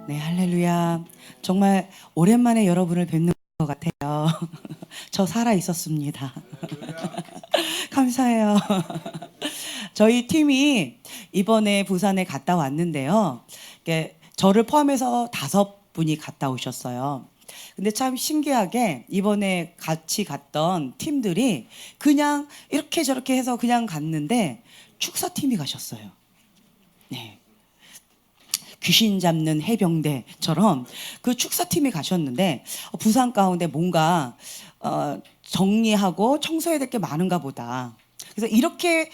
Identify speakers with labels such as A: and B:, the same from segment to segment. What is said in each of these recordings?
A: 네, 할렐루야. 정말 오랜만에 여러분을 뵙는 것 같아요. 저 살아 있었습니다. 감사해요. 저희 팀이 이번에 부산에 갔다 왔는데요. 저를 포함해서 5분이 갔다 오셨어요. 근데 참 신기하게 이번에 같이 갔던 팀들이 그냥 이렇게 저렇게 해서 그냥 갔는데 축사팀이 가셨어요. 네. 귀신 잡는 해병대처럼 그 축사팀이 가셨는데 부산 가운데 뭔가 정리하고 청소해야 될 게 많은가 보다. 그래서 이렇게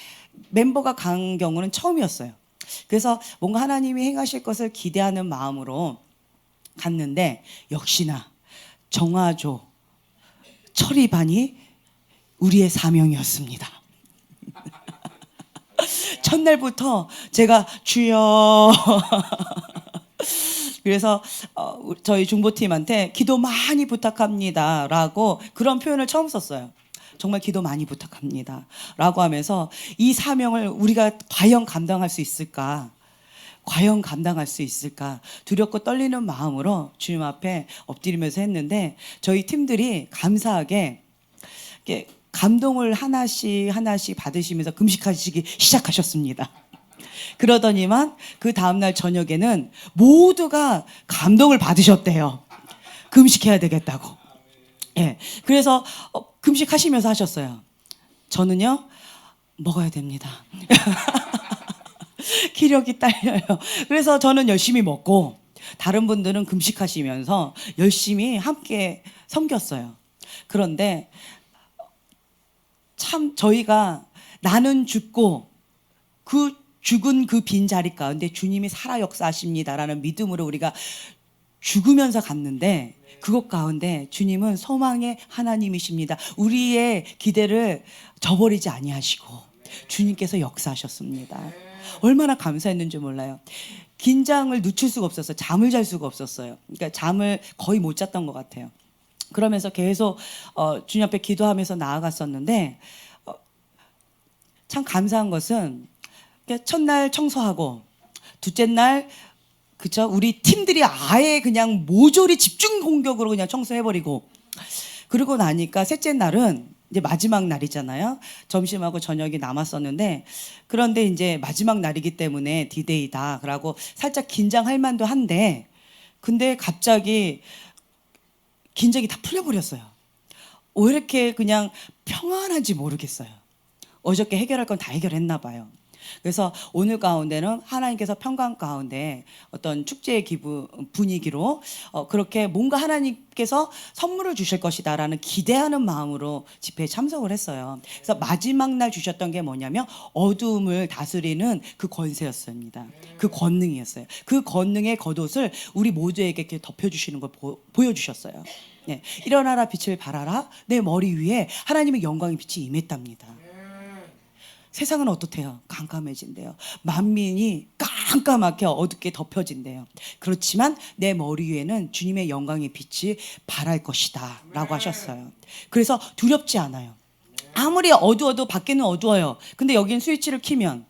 A: 멤버가 간 경우는 처음이었어요. 그래서 뭔가 하나님이 행하실 것을 기대하는 마음으로 갔는데 역시나 정화조 처리반이 우리의 사명이었습니다. 첫날부터 제가 주여 그래서 저희 중보팀한테 기도 많이 부탁합니다 라고 그런 표현을 처음 썼어요. 정말 기도 많이 부탁합니다 라고 하면서 이 사명을 우리가 과연 감당할 수 있을까, 과연 감당할 수 있을까 두렵고 떨리는 마음으로 주님 앞에 엎드리면서 했는데 저희 팀들이 감사하게 이렇게 감동을 하나씩 하나씩 받으시면서 금식하시기 시작하셨습니다. 그러더니만 그 다음날 저녁에는 모두가 감동을 받으셨대요. 금식해야 되겠다고. 예. 그래서 금식하시면서 하셨어요. 저는요, 먹어야 됩니다. 기력이 딸려요. 그래서 저는 열심히 먹고 다른 분들은 금식하시면서 열심히 함께 섬겼어요. 그런데 참 저희가 나는 죽고 그 죽은 그 빈자리 가운데 주님이 살아 역사하십니다라는 믿음으로 우리가 죽으면서 갔는데 그것 가운데 주님은 소망의 하나님이십니다. 우리의 기대를 저버리지 아니하시고 주님께서 역사하셨습니다. 얼마나 감사했는지 몰라요. 긴장을 늦출 수가 없었어요. 잠을 잘 수가 없었어요. 그러니까 잠을 거의 못 잤던 것 같아요. 그러면서 계속 주님 앞에 기도하면서 나아갔었는데 참 감사한 것은 첫날 청소하고 둘째 날 그쵸 우리 팀들이 아예 그냥 모조리 집중 공격으로 그냥 청소해버리고 그러고 나니까 셋째 날은 이제 마지막 날이잖아요. 점심하고 저녁이 남았었는데 그런데 이제 마지막 날이기 때문에 디데이다 그러고 살짝 긴장할 만도 한데 근데 갑자기 긴장이 다 풀려버렸어요. 왜 이렇게 그냥 평안한지 모르겠어요. 어저께 해결할 건 다 해결했나 봐요. 그래서 오늘 가운데는 하나님께서 평강 가운데 어떤 축제의 분위기로 그렇게 뭔가 하나님께서 선물을 주실 것이다라는 기대하는 마음으로 집회에 참석을 했어요. 그래서 마지막 날 주셨던 게 뭐냐면 어두움을 다스리는 그 권세였습니다. 그 권능이었어요. 그 권능의 겉옷을 우리 모두에게 이렇게 덮여주시는 걸 보여주셨어요. 네. 일어나라 빛을 발하라 내 머리 위에 하나님의 영광의 빛이 임했답니다. 세상은 어떻대요? 깜깜해진대요. 만민이 깜깜하게 어둡게 덮여진대요. 그렇지만 내 머리 위에는 주님의 영광의 빛이 발할 것이다 라고 하셨어요. 그래서 두렵지 않아요. 아무리 어두워도 밖에는 어두워요. 근데 여긴 스위치를 키면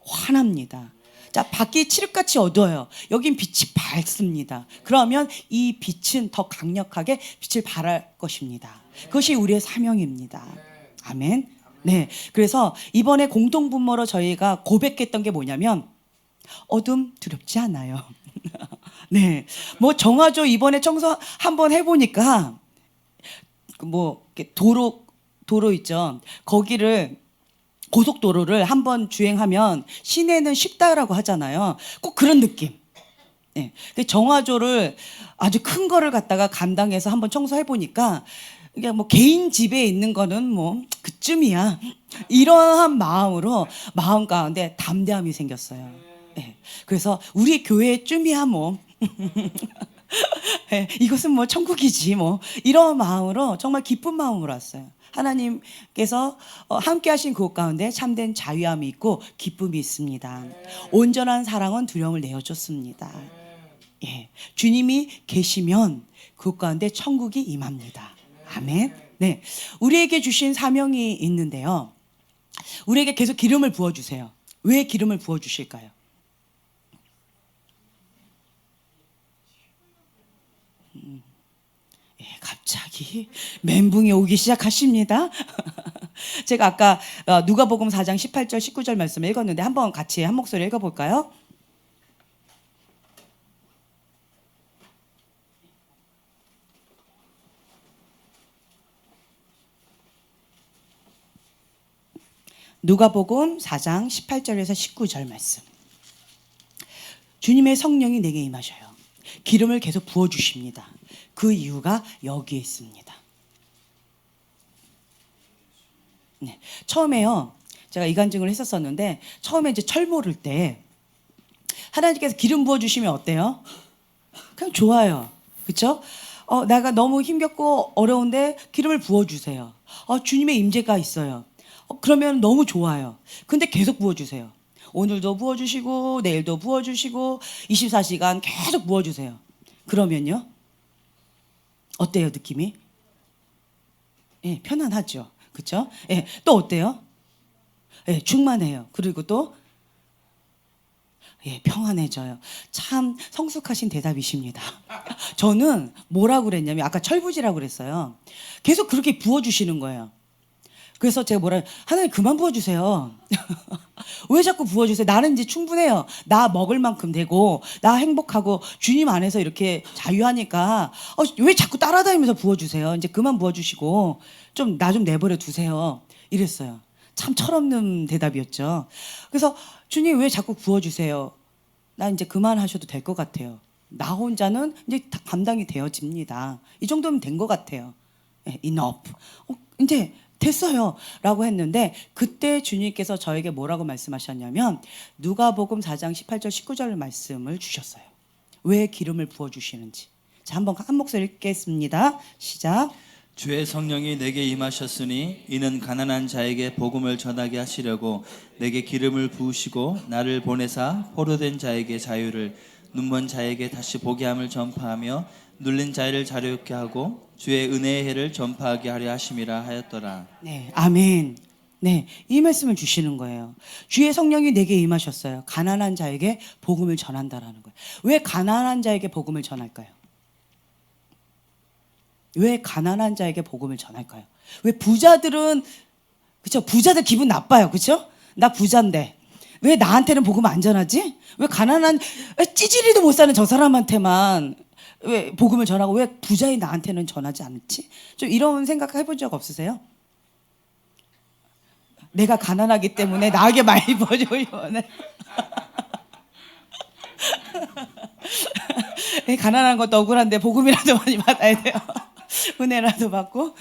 A: 환합니다. 자, 밖이 칠흑같이 어두워요. 여긴 빛이 밝습니다. 그러면 이 빛은 더 강력하게 빛을 발할 것입니다. 그것이 우리의 사명입니다. 아멘. 네. 그래서 이번에 공동분모로 저희가 고백했던 게 뭐냐면 어둠 두렵지 않아요. 네. 뭐 정화조 이번에 청소 한번 해보니까 뭐 도로 있죠. 거기를 고속도로를 한번 주행하면 시내는 쉽다라고 하잖아요. 꼭 그런 느낌. 네. 정화조를 아주 큰 거를 갖다가 감당해서 한번 청소해 보니까 이게 뭐 개인 집에 있는 거는 뭐 그쯤이야. 이러한 마음으로 마음 가운데 담대함이 생겼어요. 네. 그래서 우리 교회쯤이야 뭐. 네. 이것은 뭐 천국이지 뭐. 이런 마음으로 정말 기쁜 마음으로 왔어요. 하나님께서 함께 하신 그곳 가운데 참된 자유함이 있고 기쁨이 있습니다. 온전한 사랑은 두려움을 내어줬습니다. 예. 주님이 계시면 그곳 가운데 천국이 임합니다. 아멘. 네. 우리에게 주신 사명이 있는데요. 우리에게 계속 기름을 부어주세요. 왜 기름을 부어주실까요? 갑자기 멘붕이 오기 시작하십니다. 제가 아까 누가복음 4장 18절 19절 말씀을 읽었는데 한번 같이 한 목소리 읽어볼까요? 누가복음 4장 18절에서 19절 말씀. 주님의 성령이 내게 임하셔요. 기름을 계속 부어주십니다. 그 이유가 여기에 있습니다. 네. 처음에요, 제가 이간증을 했었었는데, 처음에 이제 철모를 때, 하나님께서 기름 부어주시면 어때요? 그냥 좋아요. 그쵸? 내가 너무 힘겹고 어려운데 기름을 부어주세요. 주님의 임재가 있어요. 그러면 너무 좋아요. 근데 계속 부어주세요. 오늘도 부어주시고 내일도 부어주시고 24시간 계속 부어주세요. 그러면요, 어때요 느낌이? 예, 편안하죠. 그쵸? 예, 또 어때요? 예, 충만해요. 그리고 또 예, 평안해져요. 참 성숙하신 대답이십니다. 저는 뭐라고 그랬냐면 아까 철부지라고 그랬어요. 계속 그렇게 부어주시는 거예요. 그래서 제가 하나님 그만 부어주세요. 왜 자꾸 부어주세요? 나는 이제 충분해요. 나 먹을 만큼 되고 나 행복하고 주님 안에서 이렇게 자유하니까 왜 자꾸 따라다니면서 부어주세요? 이제 그만 부어주시고 좀 나 좀 내버려 두세요. 이랬어요. 참 철없는 대답이었죠. 그래서 주님 왜 자꾸 부어주세요? 나 이제 그만하셔도 될 것 같아요. 나 혼자는 이제 다 감당이 되어집니다. 이 정도면 된 것 같아요. enough. 이제 됐어요 라고 했는데, 그때 주님께서 저에게 뭐라고 말씀하셨냐면 누가복음 4장 18절 19절 말씀을 주셨어요. 왜 기름을 부어주시는지. 자, 한번 한 목소리 읽겠습니다. 시작.
B: 주의 성령이 내게 임하셨으니 이는 가난한 자에게 복음을 전하게 하시려고 내게 기름을 부으시고 나를 보내사 포로된 자에게 자유를, 눈먼 자에게 다시 보게 함을 전파하며 눌린 자를 자유케 하고 주의 은혜의 해를 전파하게 하려 하심이라 하였더라.
A: 네, 아멘. 네, 이 말씀을 주시는 거예요. 주의 성령이 내게 임하셨어요. 가난한 자에게 복음을 전한다라는 거예요. 왜 가난한 자에게 복음을 전할까요? 왜 가난한 자에게 복음을 전할까요? 왜 부자들은, 그쵸? 부자들 기분 나빠요. 그쵸? 나 부자인데 왜 나한테는 복음 안 전하지? 왜 가난한 찌질이도 못 사는 저 사람한테만 왜 복음을 전하고 왜 부자인 나한테는 전하지 않지? 좀 이런 생각 해본 적 없으세요? 내가 가난하기 때문에 나에게 많이 보여줘요. 가난한 것도 억울한데 복음이라도 많이 받아야 돼요. 은혜라도 받고.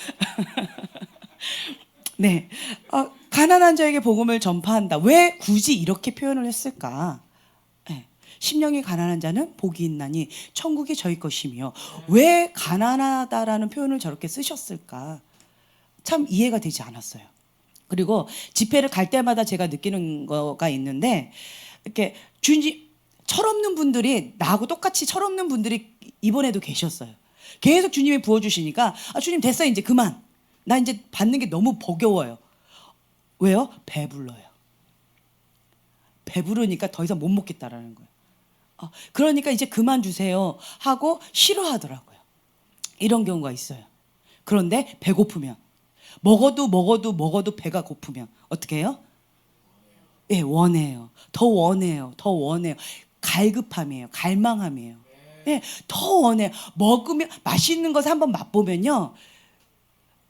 A: 네, 가난한 자에게 복음을 전파한다. 왜 굳이 이렇게 표현을 했을까? 심령이 가난한 자는 복이 있나니 천국이 저희 것이며, 왜 가난하다라는 표현을 저렇게 쓰셨을까? 참 이해가 되지 않았어요. 그리고 집회를 갈 때마다 제가 느끼는 거가 있는데, 이렇게 철없는 분들이, 나하고 똑같이 철없는 분들이 이번에도 계셨어요. 계속 주님이 부어주시니까 주님 됐어 이제 그만, 나 이제 받는 게 너무 버거워요. 왜요? 배불러요. 배부르니까 더 이상 못 먹겠다라는 거예요. 그러니까 이제 그만 주세요 하고 싫어하더라고요. 이런 경우가 있어요. 그런데 배고프면, 먹어도 배가 고프면 어떻게 해요? 예, 원해요. 더 원해요. 더 원해요. 갈급함이에요. 갈망함이에요. 예, 더 원해요. 먹으면, 맛있는 것을 한번 맛보면요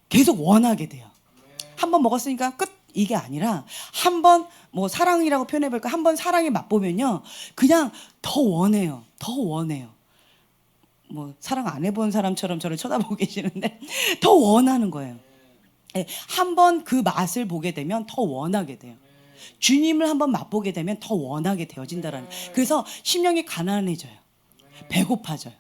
A: 계속 원하게 돼요. 한번 먹었으니까 끝, 이게 아니라 한번 뭐 사랑이라고 표현해볼까, 한번 사랑에 맛보면요 그냥 더 원해요. 더 원해요. 뭐 사랑 안 해본 사람처럼 저를 쳐다보고 계시는데 더 원하는 거예요. 한번 그 맛을 보게 되면 더 원하게 돼요. 주님을 한번 맛보게 되면 더 원하게 되어진다라는. 그래서 심령이 가난해져요. 배고파져요.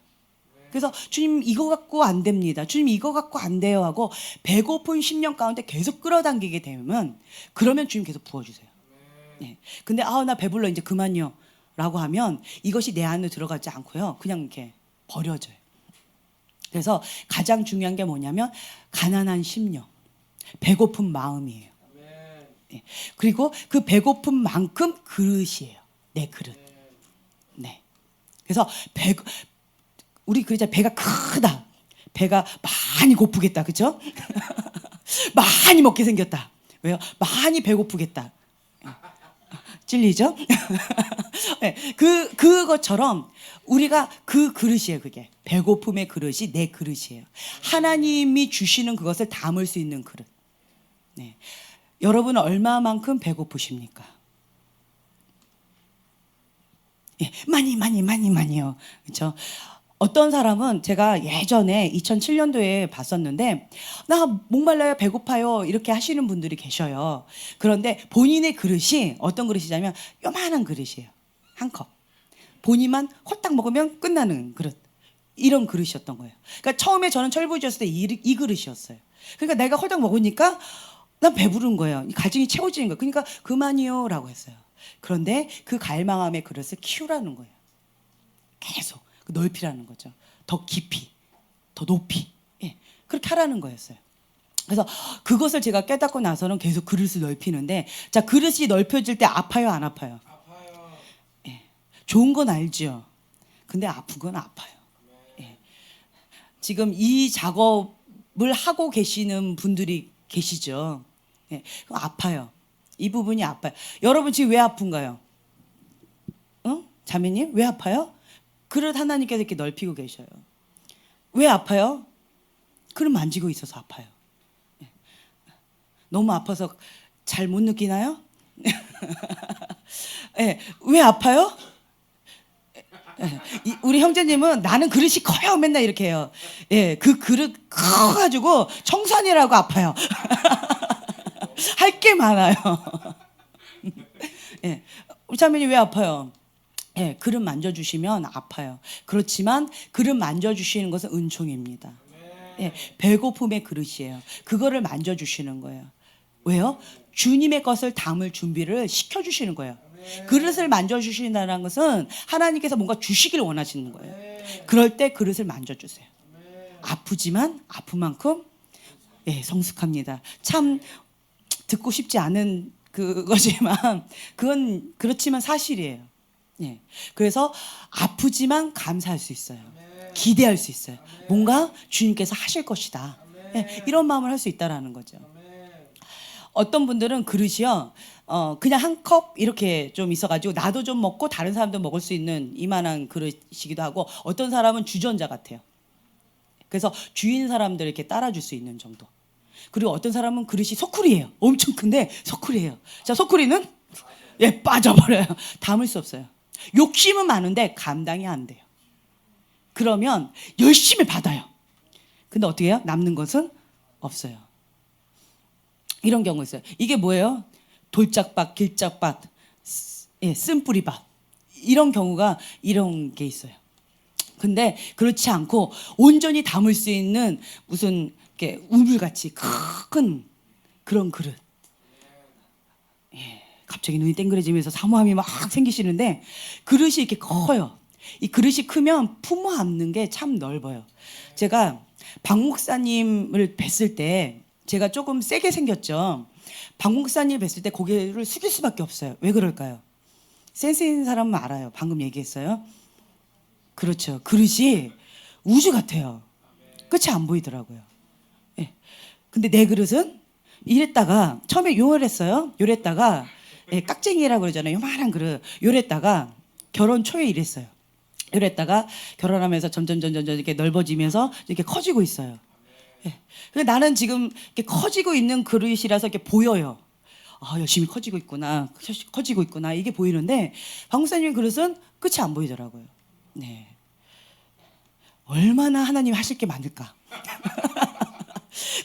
A: 그래서 주님 이거 갖고 안 됩니다. 주님 이거 갖고 안 돼요 하고 배고픈 심령 가운데 계속 끌어당기게 되면, 그러면 주님 계속 부어주세요. 네. 근데 나 배불러 이제 그만요 라고 하면 이것이 내 안으로 들어가지 않고요 그냥 이렇게 버려져요. 그래서 가장 중요한 게 뭐냐면 가난한 심령, 배고픈 마음이에요. 네. 그리고 그 배고픈 만큼 그릇이에요. 내 그릇. 네. 그래서 우리 그러자 배가 크다. 배가 많이 고프겠다, 그죠? 많이 먹게 생겼다. 왜요? 많이 배고프겠다. 찔리죠? 네, 그것처럼 우리가 그 그릇이에요, 그게. 배고픔의 그릇이 내 그릇이에요. 하나님이 주시는 그것을 담을 수 있는 그릇. 네. 여러분은 얼마만큼 배고프십니까? 예, 많이요. 그렇죠? 어떤 사람은 제가 예전에 2007년도에 봤었는데 나 목말라요, 배고파요 이렇게 하시는 분들이 계셔요. 그런데 본인의 그릇이 어떤 그릇이냐면 요만한 그릇이에요. 한 컵. 본인만 홀딱 먹으면 끝나는 그릇. 이런 그릇이었던 거예요. 그러니까 처음에 저는 철부지였을 때 이 그릇이었어요. 그러니까 내가 홀딱 먹으니까 난 배부른 거예요. 이 갈증이 채워지는 거예요. 그러니까 그만이요 라고 했어요. 그런데 그 갈망함의 그릇을 키우라는 거예요. 계속 넓히라는 거죠. 더 깊이, 더 높이. 예, 그렇게 하라는 거였어요. 그래서 그것을 제가 깨닫고 나서는 계속 그릇을 넓히는데, 자, 그릇이 넓혀질 때 아파요, 안 아파요?
C: 아파요.
A: 예, 좋은 건 알죠. 근데 아픈 건 아파요. 예. 지금 이 작업을 하고 계시는 분들이 계시죠. 예, 그럼 아파요. 이 부분이 아파요. 여러분 지금 왜 아픈가요? 자매님 왜 아파요? 그릇 하나님께서 이렇게 넓히고 계셔요. 왜 아파요? 그릇 만지고 있어서 아파요. 예. 너무 아파서 잘 못 느끼나요? 예. 왜 아파요? 예. 우리 형제님은 나는 그릇이 커요 맨날 이렇게 해요. 예, 그 그릇 커가지고 청산이라고 아파요. 할 게 많아요. 예, 우리 자매님 왜 아파요? 예, 그릇 만져주시면 아파요. 그렇지만 그릇 만져주시는 것은 은총입니다. 예, 배고픔의 그릇이에요. 그거를 만져주시는 거예요. 왜요? 주님의 것을 담을 준비를 시켜주시는 거예요. 그릇을 만져주신다는 것은 하나님께서 뭔가 주시길 원하시는 거예요. 그럴 때 그릇을 만져주세요. 아프지만 아픈 만큼 예, 성숙합니다. 참 듣고 싶지 않은 그거지만 그건 그렇지만 사실이에요. 예. 그래서 아프지만 감사할 수 있어요. 기대할 수 있어요. 뭔가 주님께서 하실 것이다. 예, 이런 마음을 할 수 있다라는 거죠. 어떤 분들은 그릇이요, 그냥 한 컵 이렇게 좀 있어가지고 나도 좀 먹고 다른 사람도 먹을 수 있는 이만한 그릇이기도 하고, 어떤 사람은 주전자 같아요. 그래서 주인 사람들 이렇게 따라줄 수 있는 정도. 그리고 어떤 사람은 그릇이 소쿠리예요. 엄청 큰데 소쿠리예요. 자, 소쿠리는 예, 빠져버려요. 담을 수 없어요. 욕심은 많은데 감당이 안 돼요. 그러면 열심히 받아요. 근데 어떻게 해요? 남는 것은 없어요. 이런 경우 있어요. 이게 뭐예요? 돌짝밭, 길짝밭, 예, 쓴뿌리밭. 이런 경우가 이런 게 있어요. 근데 그렇지 않고 온전히 담을 수 있는 무슨 이렇게 우물같이 큰 그런 그릇. 예, 갑자기 눈이 땡그레지면서 사모함이 막 생기시는데 그릇이 이렇게 커요. 이 그릇이 크면 품어 안는 게 참 넓어요. 제가 박 목사님을 뵀을 때 제가 조금 세게 생겼죠. 박 목사님 뵀을 때 고개를 숙일 수밖에 없어요. 왜 그럴까요? 센스 있는 사람은 알아요. 방금 얘기했어요. 그렇죠. 그릇이 우주 같아요. 끝이 안 보이더라고요. 예. 근데 내 그릇은 이랬다가 처음에 요랬어요. 요랬다가 예, 깍쟁이라고 그러잖아요. 요만한 그릇. 요랬다가 결혼 초에 이랬어요. 요랬다가 결혼하면서 점점 이렇게 넓어지면서 이렇게 커지고 있어요. 예. 근데 나는 지금 이렇게 커지고 있는 그릇이라서 이렇게 보여요. 아, 열심히 커지고 있구나. 커지고 있구나. 이게 보이는데 박 목사님 그릇은 끝이 안 보이더라고요. 네. 얼마나 하나님 하실 게 많을까.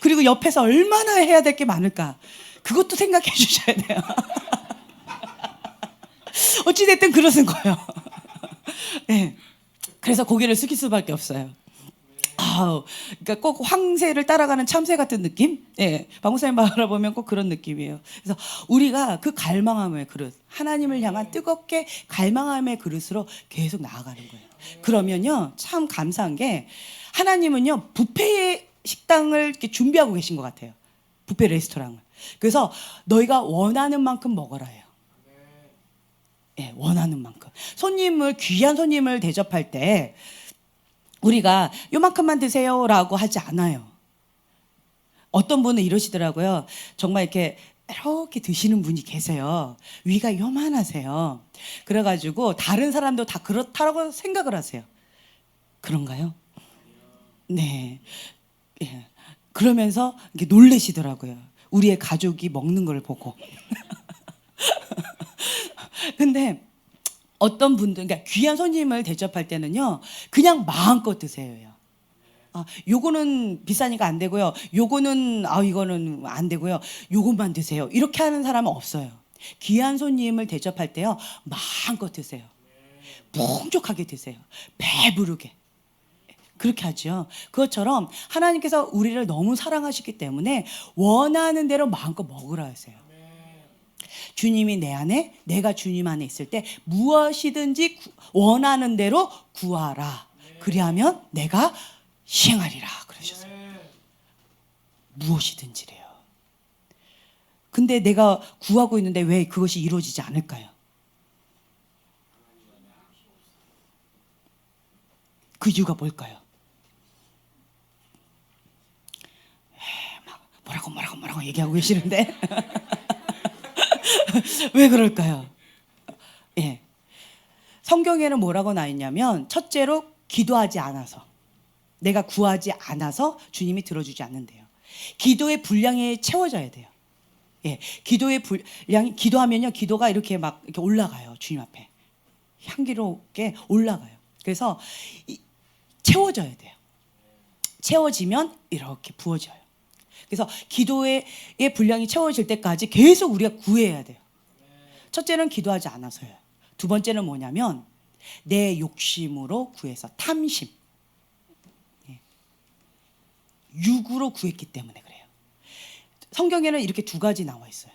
A: 그리고 옆에서 얼마나 해야 될 게 많을까. 그것도 생각해 주셔야 돼요. 어찌됐든 그릇은 거예요. 네. 그래서 고개를 숙일 수밖에 없어요. 아우, 그러니까 꼭 황새를 따라가는 참새 같은 느낌? 예, 박 목사님 바라보면 꼭 그런 느낌이에요. 그래서 우리가 그 갈망함의 그릇, 하나님을 향한 뜨겁게 갈망함의 그릇으로 계속 나아가는 거예요. 그러면요, 참 감사한 게 하나님은요, 뷔페 식당을 이렇게 준비하고 계신 것 같아요. 뷔페 레스토랑을. 그래서 너희가 원하는 만큼 먹어라 해요. 예, 원하는 만큼. 귀한 손님을 대접할 때 우리가 요만큼만 드세요라고 하지 않아요. 어떤 분은 이러시더라고요. 정말 이렇게 드시는 분이 계세요. 위가 요만하세요. 그래가지고 다른 사람도 다 그렇다고 생각을 하세요. 그런가요? 네. 예. 그러면서 이렇게 놀래시더라고요. 우리의 가족이 먹는 걸 보고. 근데 어떤 분들, 그러니까 귀한 손님을 대접할 때는요, 그냥 마음껏 드세요. 요거는 비싸니까 안 되고요. 요거는 이거는 안 되고요. 요것만 드세요. 이렇게 하는 사람은 없어요. 귀한 손님을 대접할 때요, 마음껏 드세요. 풍족하게 드세요. 배부르게. 그렇게 하죠. 그것처럼 하나님께서 우리를 너무 사랑하시기 때문에 원하는 대로 마음껏 먹으라 하세요. 주님이 내 안에, 내가 주님 안에 있을 때 무엇이든지 원하는 대로 구하라. 그리하면 내가 시행하리라 그러셨어요. 무엇이든지래요. 근데 내가 구하고 있는데 왜 그것이 이루어지지 않을까요? 그 이유가 뭘까요? 뭐라고 얘기하고 계시는데 왜 그럴까요? 예. 성경에는 뭐라고 나 있냐면 첫째로 기도하지 않아서, 내가 구하지 않아서 주님이 들어주지 않는데요. 기도의 분량이 채워져야 돼요. 예. 기도의 분량이, 기도하면요, 기도가 이렇게 막 이렇게 올라가요. 주님 앞에 향기롭게 올라가요. 그래서 채워져야 돼요. 채워지면 이렇게 부어져요. 그래서 기도의 분량이 채워질 때까지 계속 우리가 구해야 돼요. 첫째는 기도하지 않아서요. 두 번째는 뭐냐면 내 욕심으로 구해서, 탐심, 육으로 구했기 때문에 그래요. 성경에는 이렇게 두 가지 나와 있어요.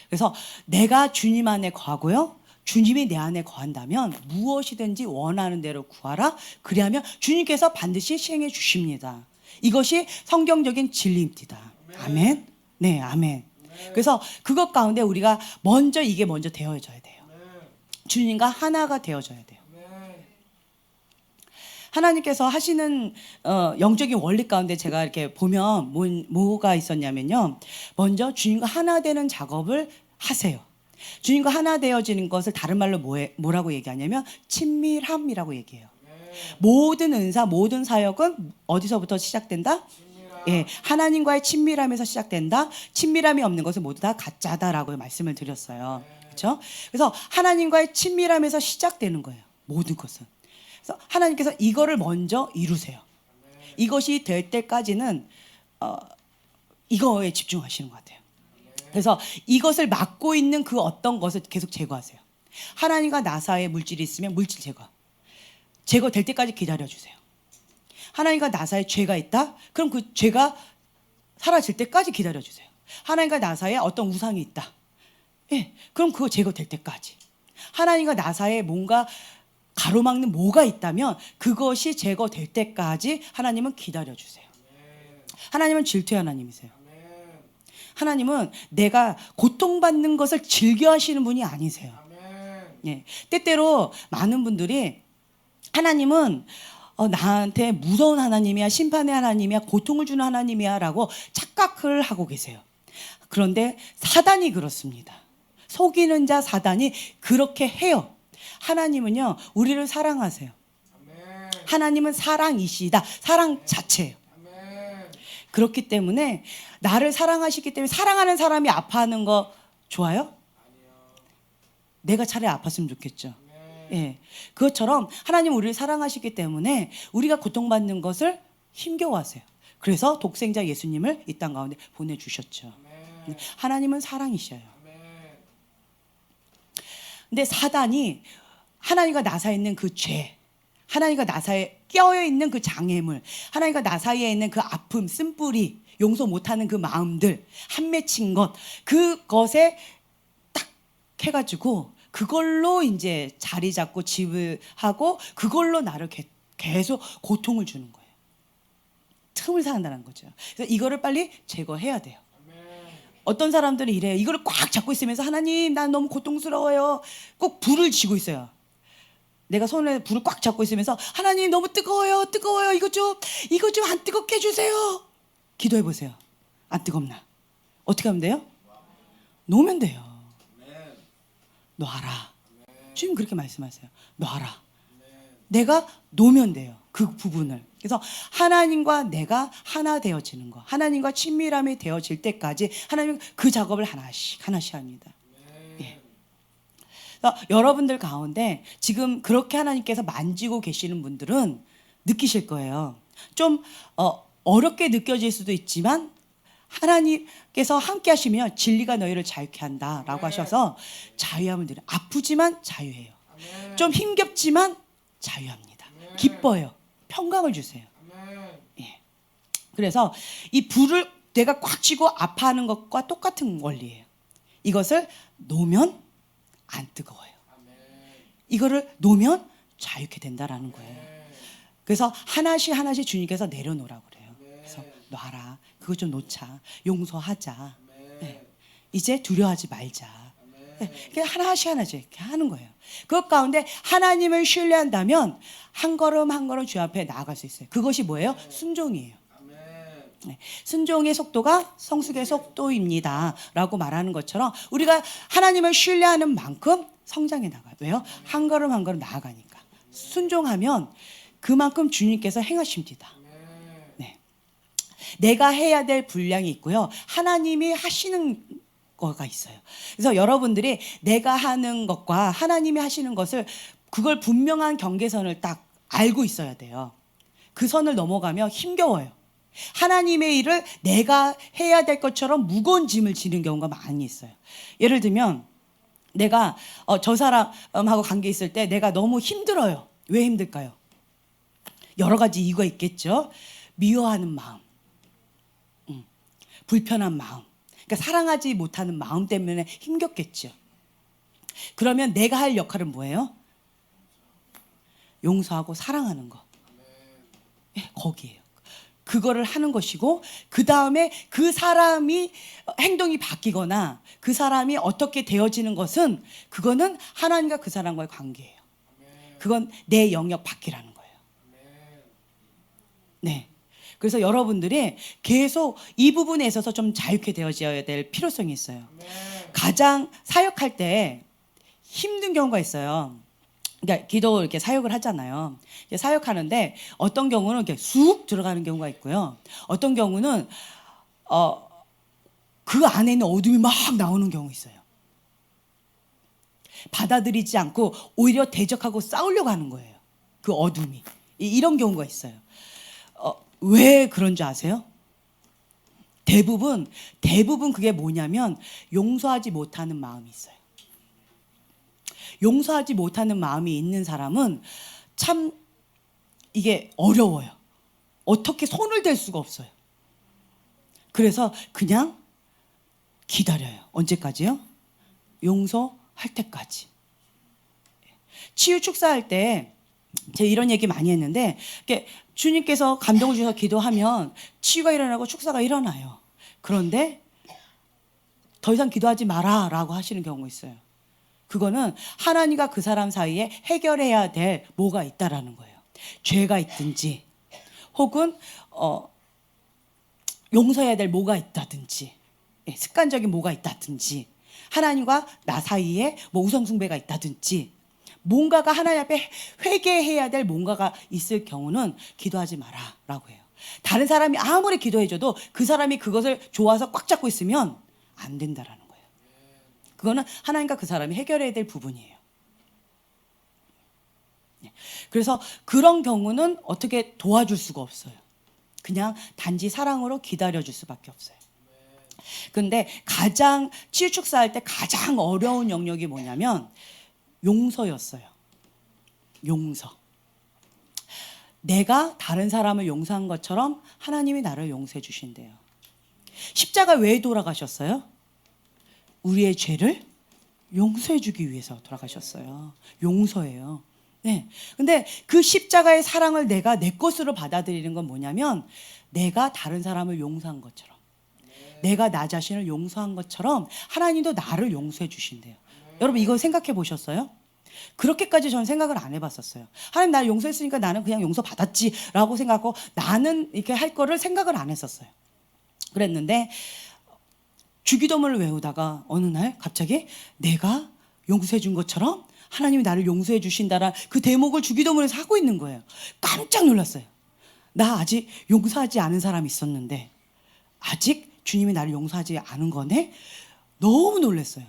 A: 그래서 내가 주님 안에 거하고요, 주님이 내 안에 거한다면 무엇이든지 원하는 대로 구하라. 그리하면 주님께서 반드시 시행해 주십니다. 이것이 성경적인 진리입니다. 아멘. 네, 아멘. 그래서 그것 가운데 우리가 이게 먼저 되어져야 돼요. 주님과 하나가 되어져야 돼요. 하나님께서 하시는 영적인 원리 가운데 제가 이렇게 보면 뭐가 있었냐면요, 먼저 주님과 하나 되는 작업을 하세요. 주님과 하나 되어지는 것을 다른 말로 뭐라고 얘기하냐면 친밀함이라고 얘기해요. 모든 은사, 모든 사역은 어디서부터 시작된다? 예, 하나님과의 친밀함에서 시작된다. 친밀함이 없는 것은 모두 다 가짜다라고 말씀을 드렸어요. 그렇죠? 그래서 하나님과의 친밀함에서 시작되는 거예요. 모든 것은. 그래서 하나님께서 이거를 먼저 이루세요. 이것이 될 때까지는 이거에 집중하시는 것 같아요. 그래서 이것을 막고 있는 그 어떤 것을 계속 제거하세요. 하나님과 나 사이에 물질이 있으면 물질 제거될 때까지 기다려주세요. 하나님과 나 사이에 죄가 있다? 그럼 그 죄가 사라질 때까지 기다려주세요. 하나님과 나 사이에 어떤 우상이 있다? 예, 그럼 그거 제거될 때까지. 하나님과 나 사이에 뭔가 가로막는 뭐가 있다면 그것이 제거될 때까지 하나님은 기다려주세요. 하나님은 질투의 하나님이세요. 하나님은 내가 고통받는 것을 즐겨하시는 분이 아니세요. 예, 때때로 많은 분들이 하나님은 나한테 무서운 하나님이야, 심판의 하나님이야, 고통을 주는 하나님이야 라고 착각을 하고 계세요. 그런데 사단이 그렇습니다. 속이는 자 사단이 그렇게 해요. 하나님은요, 우리를 사랑하세요. 하나님은 사랑이시다. 사랑 자체예요. 그렇기 때문에 나를 사랑하시기 때문에, 사랑하는 사람이 아파하는 거 좋아요? 내가 차라리 아팠으면 좋겠죠. 예, 그것처럼 하나님 우리를 사랑하시기 때문에 우리가 고통받는 것을 힘겨워하세요. 그래서 독생자 예수님을 이 땅 가운데 보내주셨죠. 하나님은 사랑이셔요. 근데 사단이 하나님과 나 사이에 있는 그 죄, 하나님과 나 사이에 껴여 있는 그 장애물, 하나님과 나 사이에 있는 그 아픔, 쓴뿌리, 용서 못하는 그 마음들, 한 맺힌 것, 그것에 딱 해가지고 그걸로 이제 자리 잡고 집을 하고 그걸로 나를 계속 고통을 주는 거예요. 틈을 산다는 거죠. 그래서 이거를 빨리 제거해야 돼요. 어떤 사람들은 이래요. 이거를 꽉 잡고 있으면서 하나님, 난 너무 고통스러워요. 꼭 불을 쥐고 있어요. 내가 손에 불을 꽉 잡고 있으면서 하나님 너무 뜨거워요, 뜨거워요. 이거 좀 안 뜨겁게 해주세요. 기도해 보세요. 안 뜨겁나? 어떻게 하면 돼요? 놓으면 돼요. 놔라. 주님 그렇게 말씀하세요. 놔라. 내가 놓으면 돼요. 그 부분을. 그래서 하나님과 내가 하나 되어지는 거, 하나님과 친밀함이 되어질 때까지 하나님 그 작업을 하나씩 합니다. 예. 그래서 여러분들 가운데 지금 그렇게 하나님께서 만지고 계시는 분들은 느끼실 거예요. 좀 어렵게 느껴질 수도 있지만 하나님께서 함께 하시면 진리가 너희를 자유케 한다라고 하셔서 자유함을 드려요. 아프지만 자유해요. 좀 힘겹지만 자유합니다. 기뻐요. 평강을 주세요. 예. 그래서 이 불을 내가 꽉 쥐고 아파하는 것과 똑같은 원리예요. 이것을 놓으면 안 뜨거워요. 이거를 놓으면 자유케 된다라는 거예요. 그래서 하나씩 주님께서 내려놓으라고 그래요. 그래서 놔라. 그거 좀 놓자. 용서하자. 네. 이제 두려워하지 말자. 네. 하나씩 이렇게 하는 거예요. 그 가운데 하나님을 신뢰한다면 한 걸음 한 걸음 주 앞에 나아갈 수 있어요. 그것이 뭐예요? 순종이에요. 네. 순종의 속도가 성숙의 속도입니다 라고 말하는 것처럼 우리가 하나님을 신뢰하는 만큼 성장해 나가요. 왜요? 한 걸음 한 걸음 나아가니까. 순종하면 그만큼 주님께서 행하십니다. 네. 내가 해야 될 분량이 있고요. 하나님이 하시는 거가 있어요. 그래서 여러분들이 내가 하는 것과 하나님이 하시는 것을 그걸 분명한 경계선을 딱 알고 있어야 돼요. 그 선을 넘어가면 힘겨워요. 하나님의 일을 내가 해야 될 것처럼 무거운 짐을 지는 경우가 많이 있어요. 예를 들면 내가 저 사람하고 관계 있을 때 내가 너무 힘들어요. 왜 힘들까요? 여러 가지 이유가 있겠죠. 미워하는 마음, 불편한 마음, 그러니까 사랑하지 못하는 마음 때문에 힘겹겠죠. 그러면 내가 할 역할은 뭐예요? 용서하고 사랑하는 거. 예, 거기에요. 그거를 하는 것이고 그 다음에 그 사람이 행동이 바뀌거나 그 사람이 어떻게 되어지는 것은 그거는 하나님과 그 사람과의 관계예요. 그건 내 영역 밖이라는 거예요. 네. 그래서 여러분들이 계속 이 부분에 있어서 좀 자유케 되어져야 될 필요성이 있어요. 가장 사역할 때 힘든 경우가 있어요. 그러니까 기도 이렇게 사역을 하잖아요. 사역하는데 어떤 경우는 이렇게 쑥 들어가는 경우가 있고요. 어떤 경우는 그 안에 있는 어둠이 막 나오는 경우 있어요. 받아들이지 않고 오히려 대적하고 싸우려고 하는 거예요. 그 어둠이. 이런 경우가 있어요. 왜 그런 줄 아세요? 대부분 그게 뭐냐면 용서하지 못하는 마음이 있어요. 용서하지 못하는 마음이 있는 사람은 참 이게 어려워요. 어떻게 손을 댈 수가 없어요. 그래서 그냥 기다려요. 언제까지요? 용서할 때까지. 치유 축사할 때 제가 이런 얘기 많이 했는데 주님께서 감동을 주셔서 기도하면 치유가 일어나고 축사가 일어나요. 그런데 더 이상 기도하지 마라 라고 하시는 경우가 있어요. 그거는 하나님과 그 사람 사이에 해결해야 될 뭐가 있다라는 거예요. 죄가 있든지 혹은 용서해야 될 뭐가 있다든지 습관적인 뭐가 있다든지 하나님과 나 사이에 뭐 우상숭배가 있다든지 뭔가가 하나님 앞에 회개해야 될 뭔가가 있을 경우는 기도하지 마라 라고 해요. 다른 사람이 아무리 기도해줘도 그 사람이 그것을 좋아서 꽉 잡고 있으면 안 된다라는 거예요. 그거는 하나님과 그 사람이 해결해야 될 부분이에요. 그래서 그런 경우는 어떻게 도와줄 수가 없어요. 그냥 단지 사랑으로 기다려줄 수밖에 없어요. 근데 가장 치유 축사할 때 가장 어려운 영역이 뭐냐면 용서였어요. 용서. 내가 다른 사람을 용서한 것처럼 하나님이 나를 용서해 주신대요. 십자가 왜 돌아가셨어요? 우리의 죄를 용서해 주기 위해서 돌아가셨어요. 용서예요. 네. 근데 그 십자가의 사랑을 내가 내 것으로 받아들이는 건 뭐냐면 내가 다른 사람을 용서한 것처럼 내가 나 자신을 용서한 것처럼 하나님도 나를 용서해 주신대요. 여러분 이거 생각해 보셨어요? 그렇게까지 저는 생각을 안 해봤었어요. 하나님 나를 용서했으니까 나는 그냥 용서받았지라고 생각하고 나는 이렇게 할 거를 생각을 안 했었어요. 그랬는데 주기도문을 외우다가 어느 날 갑자기 내가 용서해 준 것처럼 하나님이 나를 용서해 주신다라는 그 대목을 주기도문에서 하고 있는 거예요. 깜짝 놀랐어요. 나 아직 용서하지 않은 사람이 있었는데 아직 주님이 나를 용서하지 않은 거네? 너무 놀랐어요.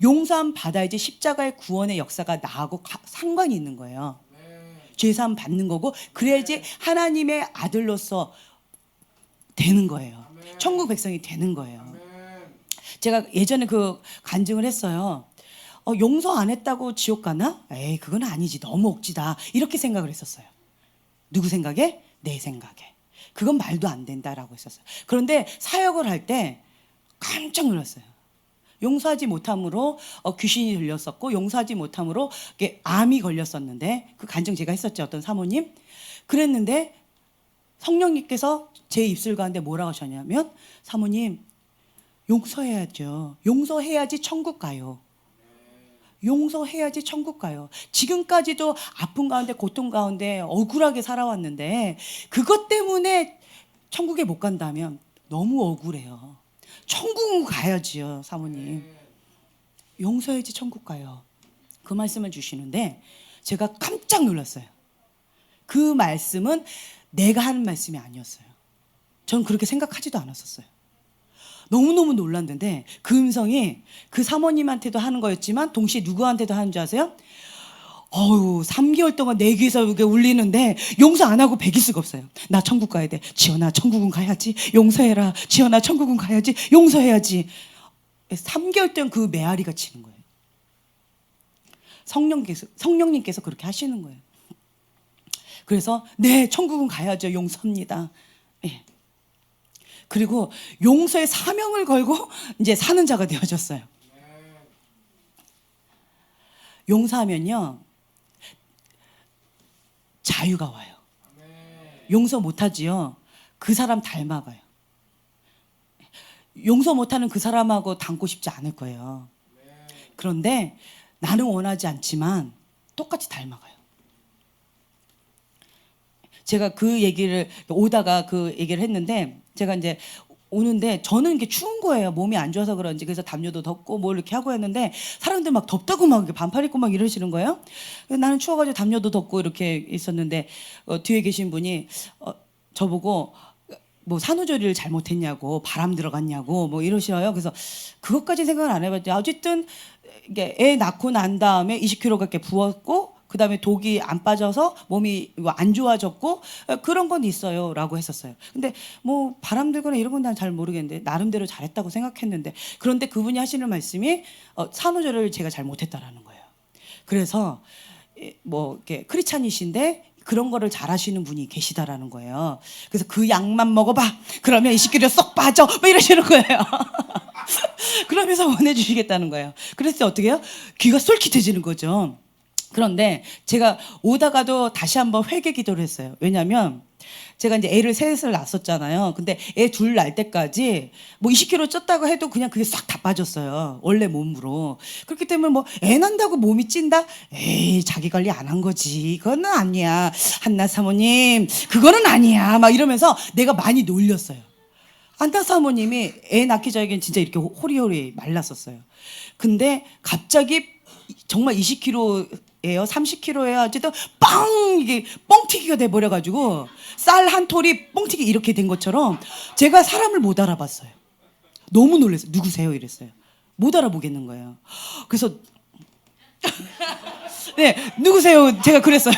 A: 용서함 받아야지 십자가의 구원의 역사가 나하고 상관이 있는 거예요. 죄사함 받는 거고 그래야지 하나님의 아들로서 되는 거예요. 천국 백성이 되는 거예요. 제가 예전에 그 간증을 했어요. 용서 안 했다고 지옥 가나? 에이 그건 아니지. 너무 억지다. 이렇게 생각을 했었어요. 누구 생각에? 내 생각에. 그건 말도 안 된다라고 했었어요. 그런데 사역을 할 때 깜짝 놀랐어요. 용서하지 못함으로 귀신이 들렸었고 용서하지 못함으로 암이 걸렸었는데 그 간증 제가 했었죠. 어떤 사모님. 그랬는데 성령님께서 제 입술 가운데 뭐라고 하셨냐면 사모님 용서해야죠. 용서해야지 천국 가요. 용서해야지 천국 가요. 지금까지도 아픔 가운데 고통 가운데 억울하게 살아왔는데 그것 때문에 천국에 못 간다면 너무 억울해요. 천국은 가야지요, 사모님. 용서해야지 천국 가요. 그 말씀을 주시는데 제가 깜짝 놀랐어요. 그 말씀은 내가 하는 말씀이 아니었어요. 저는 그렇게 생각하지도 않았었어요. 너무너무 놀랐는데 그 음성이 그 사모님한테도 하는 거였지만 동시에 누구한테도 하는 줄 아세요? 3개월 동안 내 귀에서 이게 울리는데 용서 안 하고 배길 수가 없어요. 나 천국 가야 돼. 지연아 천국은 가야지. 용서해라. 지연아 천국은 가야지. 용서해야지. 3개월 동안 그 메아리가 치는 거예요. 성령님께서 그렇게 하시는 거예요. 그래서 네 천국은 가야죠. 용서합니다. 예. 그리고 용서의 사명을 걸고 이제 사는 자가 되어졌어요. 용서하면요 자유가 와요. 용서 못하지요 그 사람 닮아가요. 용서 못하는 그 사람하고 닮고 싶지 않을 거예요. 그런데 나는 원하지 않지만 똑같이 닮아가요. 제가 그 얘기를 오다가 그 얘기를 했는데 제가 이제 오는데 저는 이게 추운 거예요. 몸이 안 좋아서 그런지. 그래서 담요도 덮고 뭘 이렇게 하고 했는데 사람들 막 덥다고 막 반팔 입고 막 이러시는 거예요. 나는 추워가지고 담요도 덮고 이렇게 있었는데 뒤에 계신 분이 저보고 뭐 산후조리를 잘못했냐고 바람 들어갔냐고 뭐 이러셔요. 그래서 그것까지 생각을 안 해봤죠. 어쨌든 이게 애 낳고 난 다음에 20kg가 이렇게 부었고 그 다음에 독이 안 빠져서 몸이 안 좋아졌고 그런 건 있어요 라고 했었어요. 근데 뭐 바람 들거나 이런 건 난 잘 모르겠는데 나름대로 잘했다고 생각했는데 그런데 그분이 하시는 말씀이 산후조리를 제가 잘못했다라는 거예요. 그래서 뭐 이렇게 크리스찬이신데 그런 거를 잘하시는 분이 계시다라는 거예요. 그래서 그 약만 먹어봐. 그러면 20kg 쏙 빠져. 뭐 이러시는 거예요. 그러면서 보내주시겠다는 거예요. 그랬을 때 어떻게 해요? 귀가 쏠깃해지는 거죠. 그런데 제가 오다가도 다시 한번 회개 기도를 했어요. 왜냐하면 제가 이제 애를 셋을 낳았었잖아요. 근데 애 둘 낳을 때까지 뭐 20kg 쪘다고 해도 그냥 그게 싹 다 빠졌어요. 원래 몸으로. 그렇기 때문에 뭐 애 난다고 몸이 찐다? 에이 자기 관리 안 한 거지. 그거는 아니야. 한나 사모님 그거는 아니야. 막 이러면서 내가 많이 놀렸어요. 한나 사모님이 애 낳기 전에는 진짜 이렇게 호리호리 말랐었어요. 근데 갑자기 정말 20kg예요, 30kg예요. 어쨌든 빵 이게 뻥튀기가 돼 버려가지고 쌀 한 톨이 뻥튀기 이렇게 된 것처럼 제가 사람을 못 알아봤어요. 너무 놀랐어요. 누구세요? 이랬어요. 못 알아보겠는 거예요. 그래서 네 누구세요? 제가 그랬어요.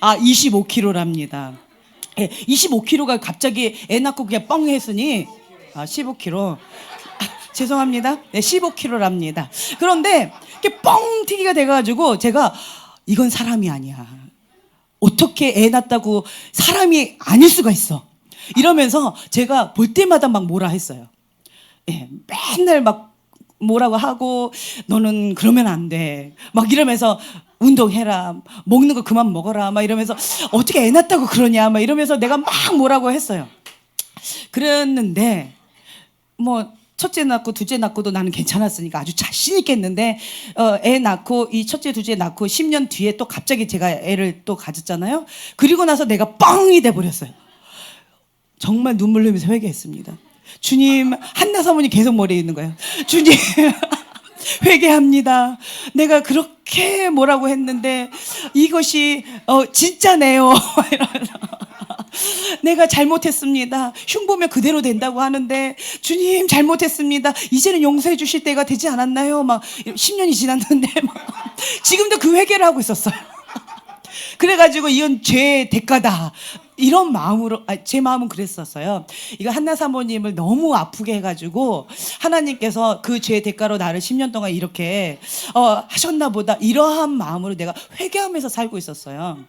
A: 25kg랍니다. 네, 25kg가 갑자기 애 낳고 그냥 뻥 했으니 15kg. 죄송합니다. 네, 15kg랍니다. 그런데 이렇게 뻥튀기가 돼가지고 제가 이건 사람이 아니야. 어떻게 애 낳았다고 사람이 아닐 수가 있어. 이러면서 제가 볼 때마다 막 뭐라 했어요. 예, 맨날 막 뭐라고 하고 너는 그러면 안 돼. 막 이러면서 운동해라. 먹는 거 그만 먹어라. 막 이러면서 어떻게 애 낳았다고 그러냐. 막 이러면서 내가 막 뭐라고 했어요. 그랬는데 뭐 첫째 낳고 둘째 낳고도 나는 괜찮았으니까 아주 자신 있게 했는데 애 낳고 이 첫째 둘째 낳고 10년 뒤에 또 갑자기 제가 애를 또 가졌잖아요. 그리고 나서 내가 뻥이 돼버렸어요. 정말 눈물 흘리면서 회개했습니다. 주님, 한나 사모님 계속 머리에 있는 거예요. 주님 회개합니다. 내가 그렇게 뭐라고 했는데 이것이 진짜네요. 이러면서 내가 잘못했습니다. 흉 보면 그대로 된다고 하는데 주님 잘못했습니다. 이제는 용서해 주실 때가 되지 않았나요? 막 10년이 지났는데 막 지금도 그 회개를 하고 있었어요. 그래가지고 이건 죄의 대가다. 이런 마음으로 제 마음은 그랬었어요. 이거 한나 사모님을 너무 아프게 해가지고 하나님께서 그 죄의 대가로 나를 10년 동안 이렇게 하셨나 보다 이러한 마음으로 내가 회개하면서 살고 있었어요.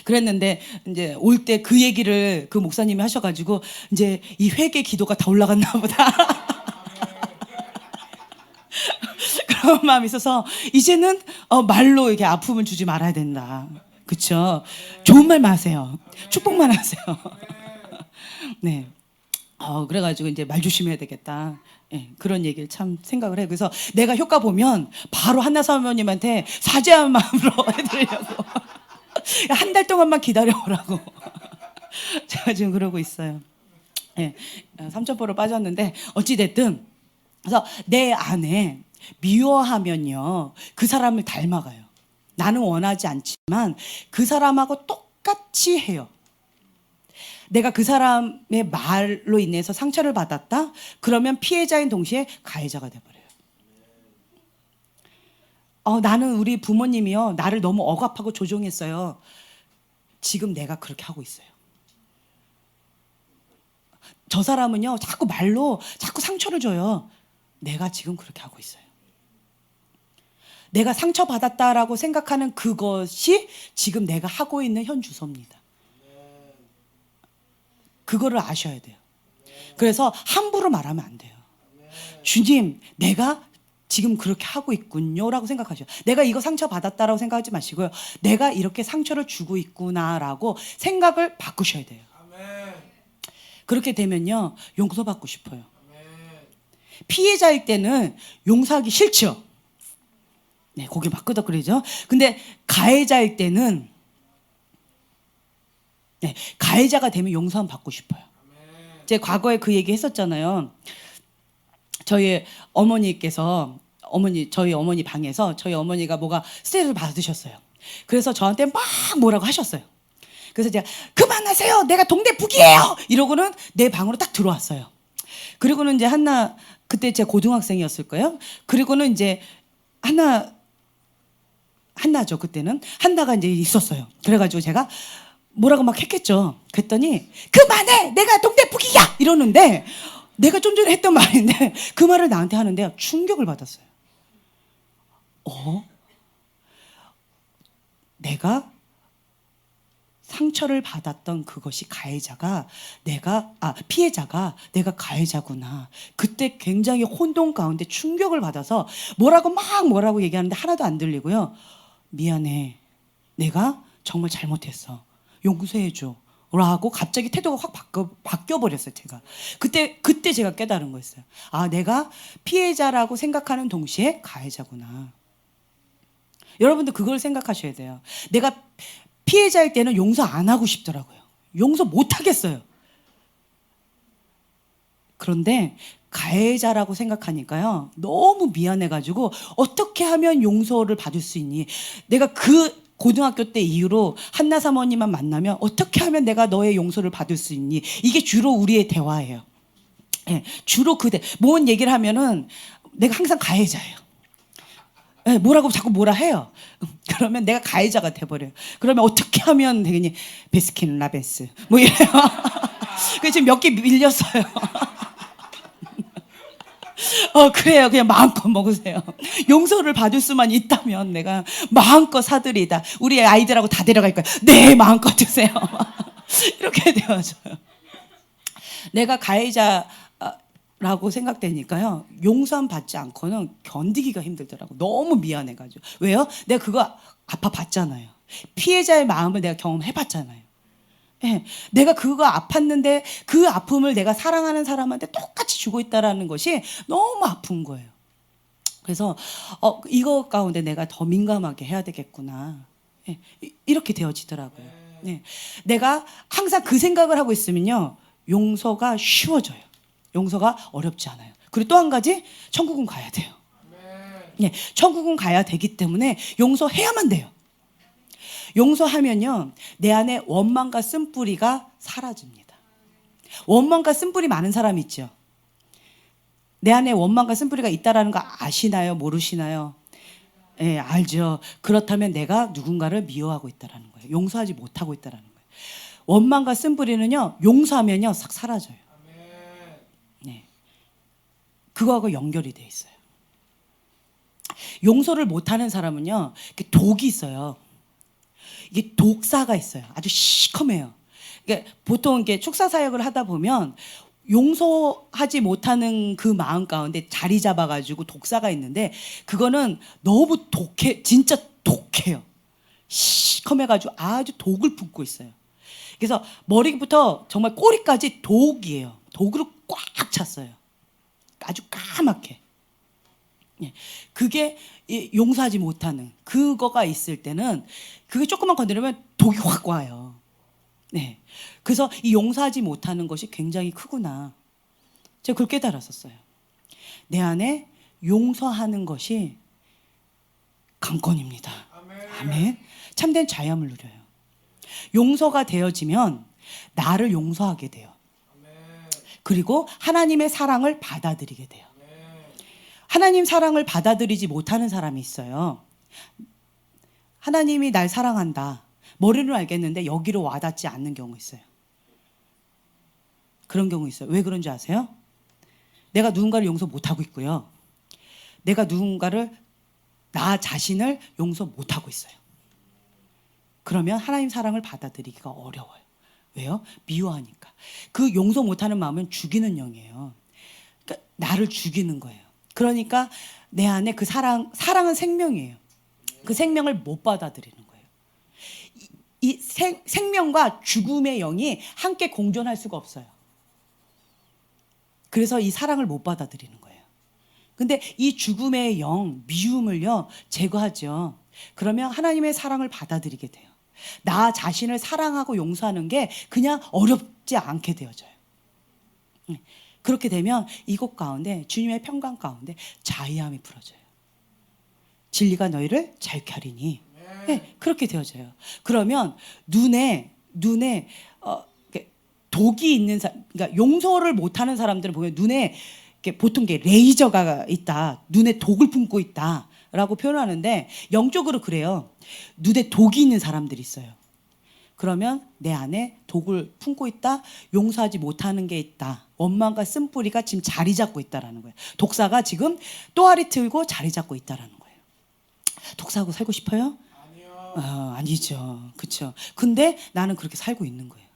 A: 그랬는데 이제 올 때 그 얘기를 그 목사님이 하셔가지고 이제 이 회개 기도가 다 올라갔나 보다. 그런 마음이 있어서 이제는 말로 이렇게 아픔을 주지 말아야 된다. 그렇죠? 좋은 말만 하세요. 축복만 하세요. 네. 그래가지고 이제 말 조심해야 되겠다. 예, 그런 얘기를 참 생각을 해요. 그래서 내가 효과 보면 바로 한나 사모님한테 사죄한 마음으로 해드리려고. 한 달 동안만 기다려보라고. 제가 지금 그러고 있어요. 예, 삼천포로 빠졌는데 어찌됐든 그래서 내 안에 미워하면요 그 사람을 닮아가요. 나는 원하지 않지만 그 사람하고 똑같이 해요. 내가 그 사람의 말로 인해서 상처를 받았다? 그러면 피해자인 동시에 가해자가 돼버려요. 나는 우리 부모님이요 나를 너무 억압하고 조종했어요. 지금 내가 그렇게 하고 있어요. 저 사람은요 자꾸 말로 자꾸 상처를 줘요. 내가 지금 그렇게 하고 있어요. 내가 상처받았다라고 생각하는 그것이 지금 내가 하고 있는 현 주소입니다. 그거를 아셔야 돼요. 그래서 함부로 말하면 안 돼요. 주님, 내가 지금 그렇게 하고 있군요라고 생각하셔요. 내가 이거 상처받았다라고 생각하지 마시고요. 내가 이렇게 상처를 주고 있구나라고 생각을 바꾸셔야 돼요. 그렇게 되면요. 용서받고 싶어요. 피해자일 때는 용서하기 싫죠. 네, 고개 막 끄덕거리죠. 근데 가해자일 때는 네, 가해자가 되면 용서함 받고 싶어요. 제가 과거에 그 얘기 했었잖아요. 저희 어머니께서 저희 어머니 방에서 저희 어머니가 뭐가 스트레스를 받으셨어요. 그래서 저한테 막 뭐라고 하셨어요. 그래서 제가 그만하세요. 내가 동대북이에요. 이러고는 내 방으로 딱 들어왔어요. 그리고는 이제 한나 그때 제가 고등학생이었을 거예요. 그리고는 이제 한나죠 그때는 한나가 이제 있었어요. 그래가지고 제가 뭐라고 막 했겠죠. 그랬더니 그만해 내가 동대북이야 이러는데 내가 좀 전에 했던 말인데 그 말을 나한테 하는데 충격을 받았어요. 내가 상처를 받았던 그것이 피해자가 내가 가해자구나. 그때 굉장히 혼돈 가운데 충격을 받아서 뭐라고 얘기하는데 하나도 안 들리고요. 미안해. 내가 정말 잘못했어. 용서해줘. 라고 갑자기 태도가 확 바뀌어버렸어요, 제가. 그때 제가 깨달은 거였어요. 내가 피해자라고 생각하는 동시에 가해자구나. 여러분들 그걸 생각하셔야 돼요. 내가 피해자일 때는 용서 안 하고 싶더라고요. 용서 못 하겠어요. 그런데 가해자라고 생각하니까요. 너무 미안해가지고 어떻게 하면 용서를 받을 수 있니? 내가 그 고등학교 때 이후로 한나 사모님만 만나면 어떻게 하면 내가 너의 용서를 받을 수 있니? 이게 주로 우리의 대화예요. 네, 주로 뭔 얘기를 하면은 내가 항상 가해자예요. 네, 뭐라고 자꾸 뭐라 해요. 그러면 내가 가해자가 돼버려요. 그러면 어떻게 하면 되겠니? 베스킨 라빈스 뭐 이래요. 그래서 지금 몇 개 밀렸어요. 그래요. 그냥 마음껏 먹으세요. 용서를 받을 수만 있다면 내가 마음껏 사드리다. 우리 아이들하고 다 데려갈 거예요. 네, 마음껏 드세요. 이렇게 되어져요. 내가 가해자라고 생각되니까요. 용서함 받지 않고는 견디기가 힘들더라고. 너무 미안해가지고. 왜요? 내가 그거 아파봤잖아요. 피해자의 마음을 내가 경험해봤잖아요. 예, 내가 그거 아팠는데 그 아픔을 내가 사랑하는 사람한테 똑같이 주고 있다라는 것이 너무 아픈 거예요. 그래서 이거 가운데 내가 더 민감하게 해야 되겠구나. 예, 이렇게 되어지더라고요. 예, 내가 항상 그 생각을 하고 있으면요, 용서가 쉬워져요. 용서가 어렵지 않아요. 그리고 또 한 가지, 천국은 가야 돼요. 예, 천국은 가야 되기 때문에 용서해야만 돼요. 용서하면요, 내 안에 원망과 쓴뿌리가 사라집니다. 원망과 쓴뿌리 많은 사람 있죠. 내 안에 원망과 쓴뿌리가 있다라는 거 아시나요? 모르시나요? 예, 알죠. 그렇다면 내가 누군가를 미워하고 있다라는 거예요. 용서하지 못하고 있다라는 거예요. 원망과 쓴뿌리는요, 용서하면요, 싹 사라져요. 네, 그거하고 연결이 돼 있어요. 용서를 못하는 사람은요, 독이 있어요. 이게 독사가 있어요. 아주 시커매요. 그러니까 보통 이렇게 축사 사역을 하다 보면 용서하지 못하는 그 마음 가운데 자리 잡아가지고 독사가 있는데, 그거는 너무 독해, 진짜 독해요. 시커매가지고 아주 독을 품고 있어요. 그래서 머리부터 정말 꼬리까지 독이에요. 독으로 꽉 찼어요. 아주 까맣게. 그게 용서하지 못하는 그거가 있을 때는, 그게 조금만 건드리면 독이 확 와요. 네. 그래서 이 용서하지 못하는 것이 굉장히 크구나. 제가 그걸 깨달았었어요. 내 안에 용서하는 것이 강권입니다. 아멘. 참된 자유함을 누려요. 용서가 되어지면 나를 용서하게 돼요. 그리고 하나님의 사랑을 받아들이게 돼요. 하나님 사랑을 받아들이지 못하는 사람이 있어요. 하나님이 날 사랑한다. 머리로 알겠는데 여기로 와닿지 않는 경우 있어요. 그런 경우 있어요. 왜 그런지 아세요? 내가 누군가를 용서 못하고 있고요. 내가 누군가를, 나 자신을 용서 못하고 있어요. 그러면 하나님 사랑을 받아들이기가 어려워요. 왜요? 미워하니까. 그 용서 못하는 마음은 죽이는 영이에요. 그러니까 나를 죽이는 거예요. 그러니까 내 안에 그 사랑은 생명이에요. 그 생명을 못 받아들이는 거예요. 이 생명과 죽음의 영이 함께 공존할 수가 없어요. 그래서 이 사랑을 못 받아들이는 거예요. 근데 이 죽음의 영, 미움을요, 제거하죠. 그러면 하나님의 사랑을 받아들이게 돼요. 나 자신을 사랑하고 용서하는 게 그냥 어렵지 않게 되어져요. 그렇게 되면 이곳 가운데, 주님의 평강 가운데 자유함이 풀어져요. 진리가 너희를 자유케 하리니. 네, 그렇게 되어져요. 그러면 눈에 독이 있는 사람, 그러니까 용서를 못하는 사람들은 보면 눈에 보통 게 레이저가 있다, 눈에 독을 품고 있다라고 표현하는데, 영적으로 그래요. 눈에 독이 있는 사람들이 있어요. 그러면 내 안에 독을 품고 있다, 용서하지 못하는 게 있다, 원망과 쓴뿌리가 지금 자리 잡고 있다라는 거예요. 독사가 지금 또아리 틀고 자리 잡고 있다라는 거예요. 독사하고 살고 싶어요? 아니요. 아니죠. 그렇죠. 근데 나는 그렇게 살고 있는 거예요.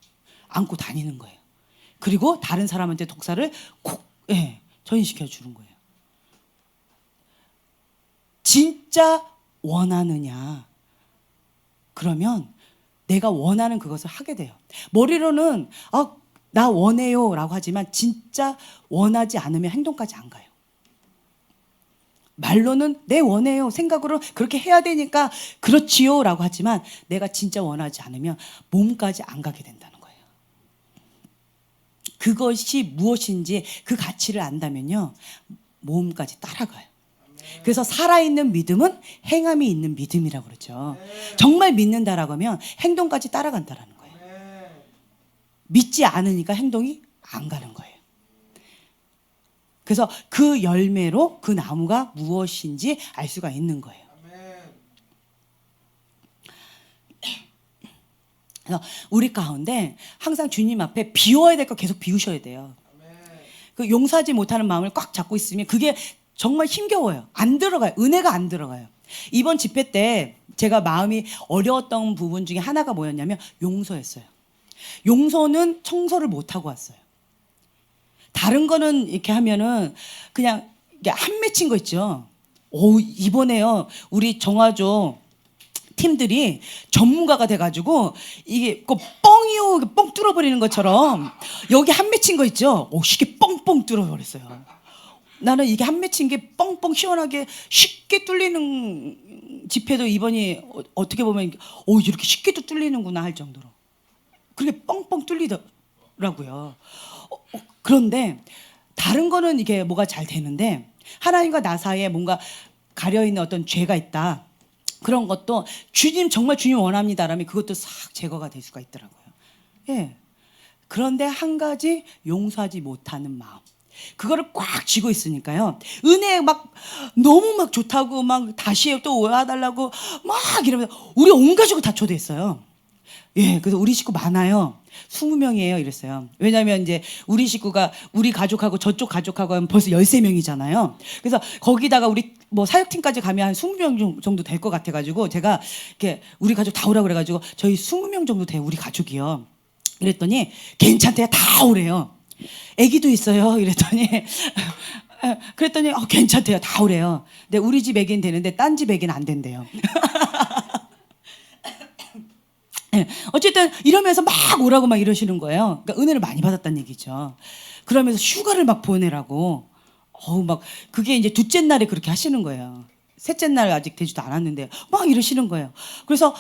A: 안고 다니는 거예요. 그리고 다른 사람한테 독사를 콕, 전시켜 주는 거예요. 진짜 원하느냐? 그러면 내가 원하는 그것을 하게 돼요. 머리로는 나 원해요 라고 하지만 진짜 원하지 않으면 행동까지 안 가요. 말로는 내 원해요, 생각으로 그렇게 해야 되니까 그렇지요 라고 하지만, 내가 진짜 원하지 않으면 몸까지 안 가게 된다는 거예요. 그것이 무엇인지 그 가치를 안다면요, 몸까지 따라가요. 그래서 살아있는 믿음은 행함이 있는 믿음이라고 그러죠. 정말 믿는다라고 하면 행동까지 따라간다라는 거예요. 믿지 않으니까 행동이 안 가는 거예요. 그래서 그 열매로 그 나무가 무엇인지 알 수가 있는 거예요. 그래서 우리 가운데 항상 주님 앞에 비워야 될 거 계속 비우셔야 돼요. 그 용서하지 못하는 마음을 꽉 잡고 있으면 그게 정말 힘겨워요. 안 들어가요. 은혜가 안 들어가요. 이번 집회 때 제가 마음이 어려웠던 부분 중에 하나가 뭐였냐면 용서였어요. 용서는 청소를 못하고 왔어요. 다른 거는 이렇게 하면은 그냥 한 맺힌 거 있죠. 이번에요, 우리 정화조 팀들이 전문가가 돼가지고 이게 그 뻥이요 뻥 뚫어버리는 것처럼 여기 한 맺힌 거 있죠? 오, 쉽게 뻥뻥 뚫어버렸어요. 나는 이게 한 맺힌 게 뻥뻥 시원하게 쉽게 뚫리는 집회도 이번이 어떻게 보면 오 이렇게 쉽게도 뚫리는구나 할 정도로 그렇게 뻥뻥 뚫리더라고요. 그런데 다른 거는 이게 뭐가 잘 되는데 하나님과 나 사이에 뭔가 가려있는 어떤 죄가 있다. 그런 것도 주님 정말 주님 원합니다라면 그것도 싹 제거가 될 수가 있더라고요. 예. 그런데 한 가지 용서하지 못하는 마음. 그거를 꽉 쥐고 있으니까요. 은혜 막 너무 막 좋다고 막 다시 또 와달라고 막 이러면서 우리 온 가족을 다 초대했어요. 예. 그래서 우리 식구 많아요. 20명이에요. 이랬어요. 왜냐하면 이제 우리 식구가 우리 가족하고 저쪽 가족하고 하면 벌써 13명이잖아요. 그래서 거기다가 우리 뭐 사역팀까지 가면 한 20명 정도 될 것 같아가지고 제가 이렇게 우리 가족 다 오라고 그래가지고 저희 20명 정도 돼요. 우리 가족이요. 이랬더니 괜찮대요. 다 오래요. 애기도 있어요. 이랬더니 그랬더니 괜찮대요. 다 오래요. 근데 우리 집 애기는 되는데 딴 집 애기는 안 된대요. 어쨌든 이러면서 막 오라고 막 이러시는 거예요. 그러니까 은혜를 많이 받았다는 얘기죠. 그러면서 휴가를 막 보내라고. 막 그게 이제 둘째 날에 그렇게 하시는 거예요. 셋째 날 아직 되지도 않았는데 막 이러시는 거예요. 그래서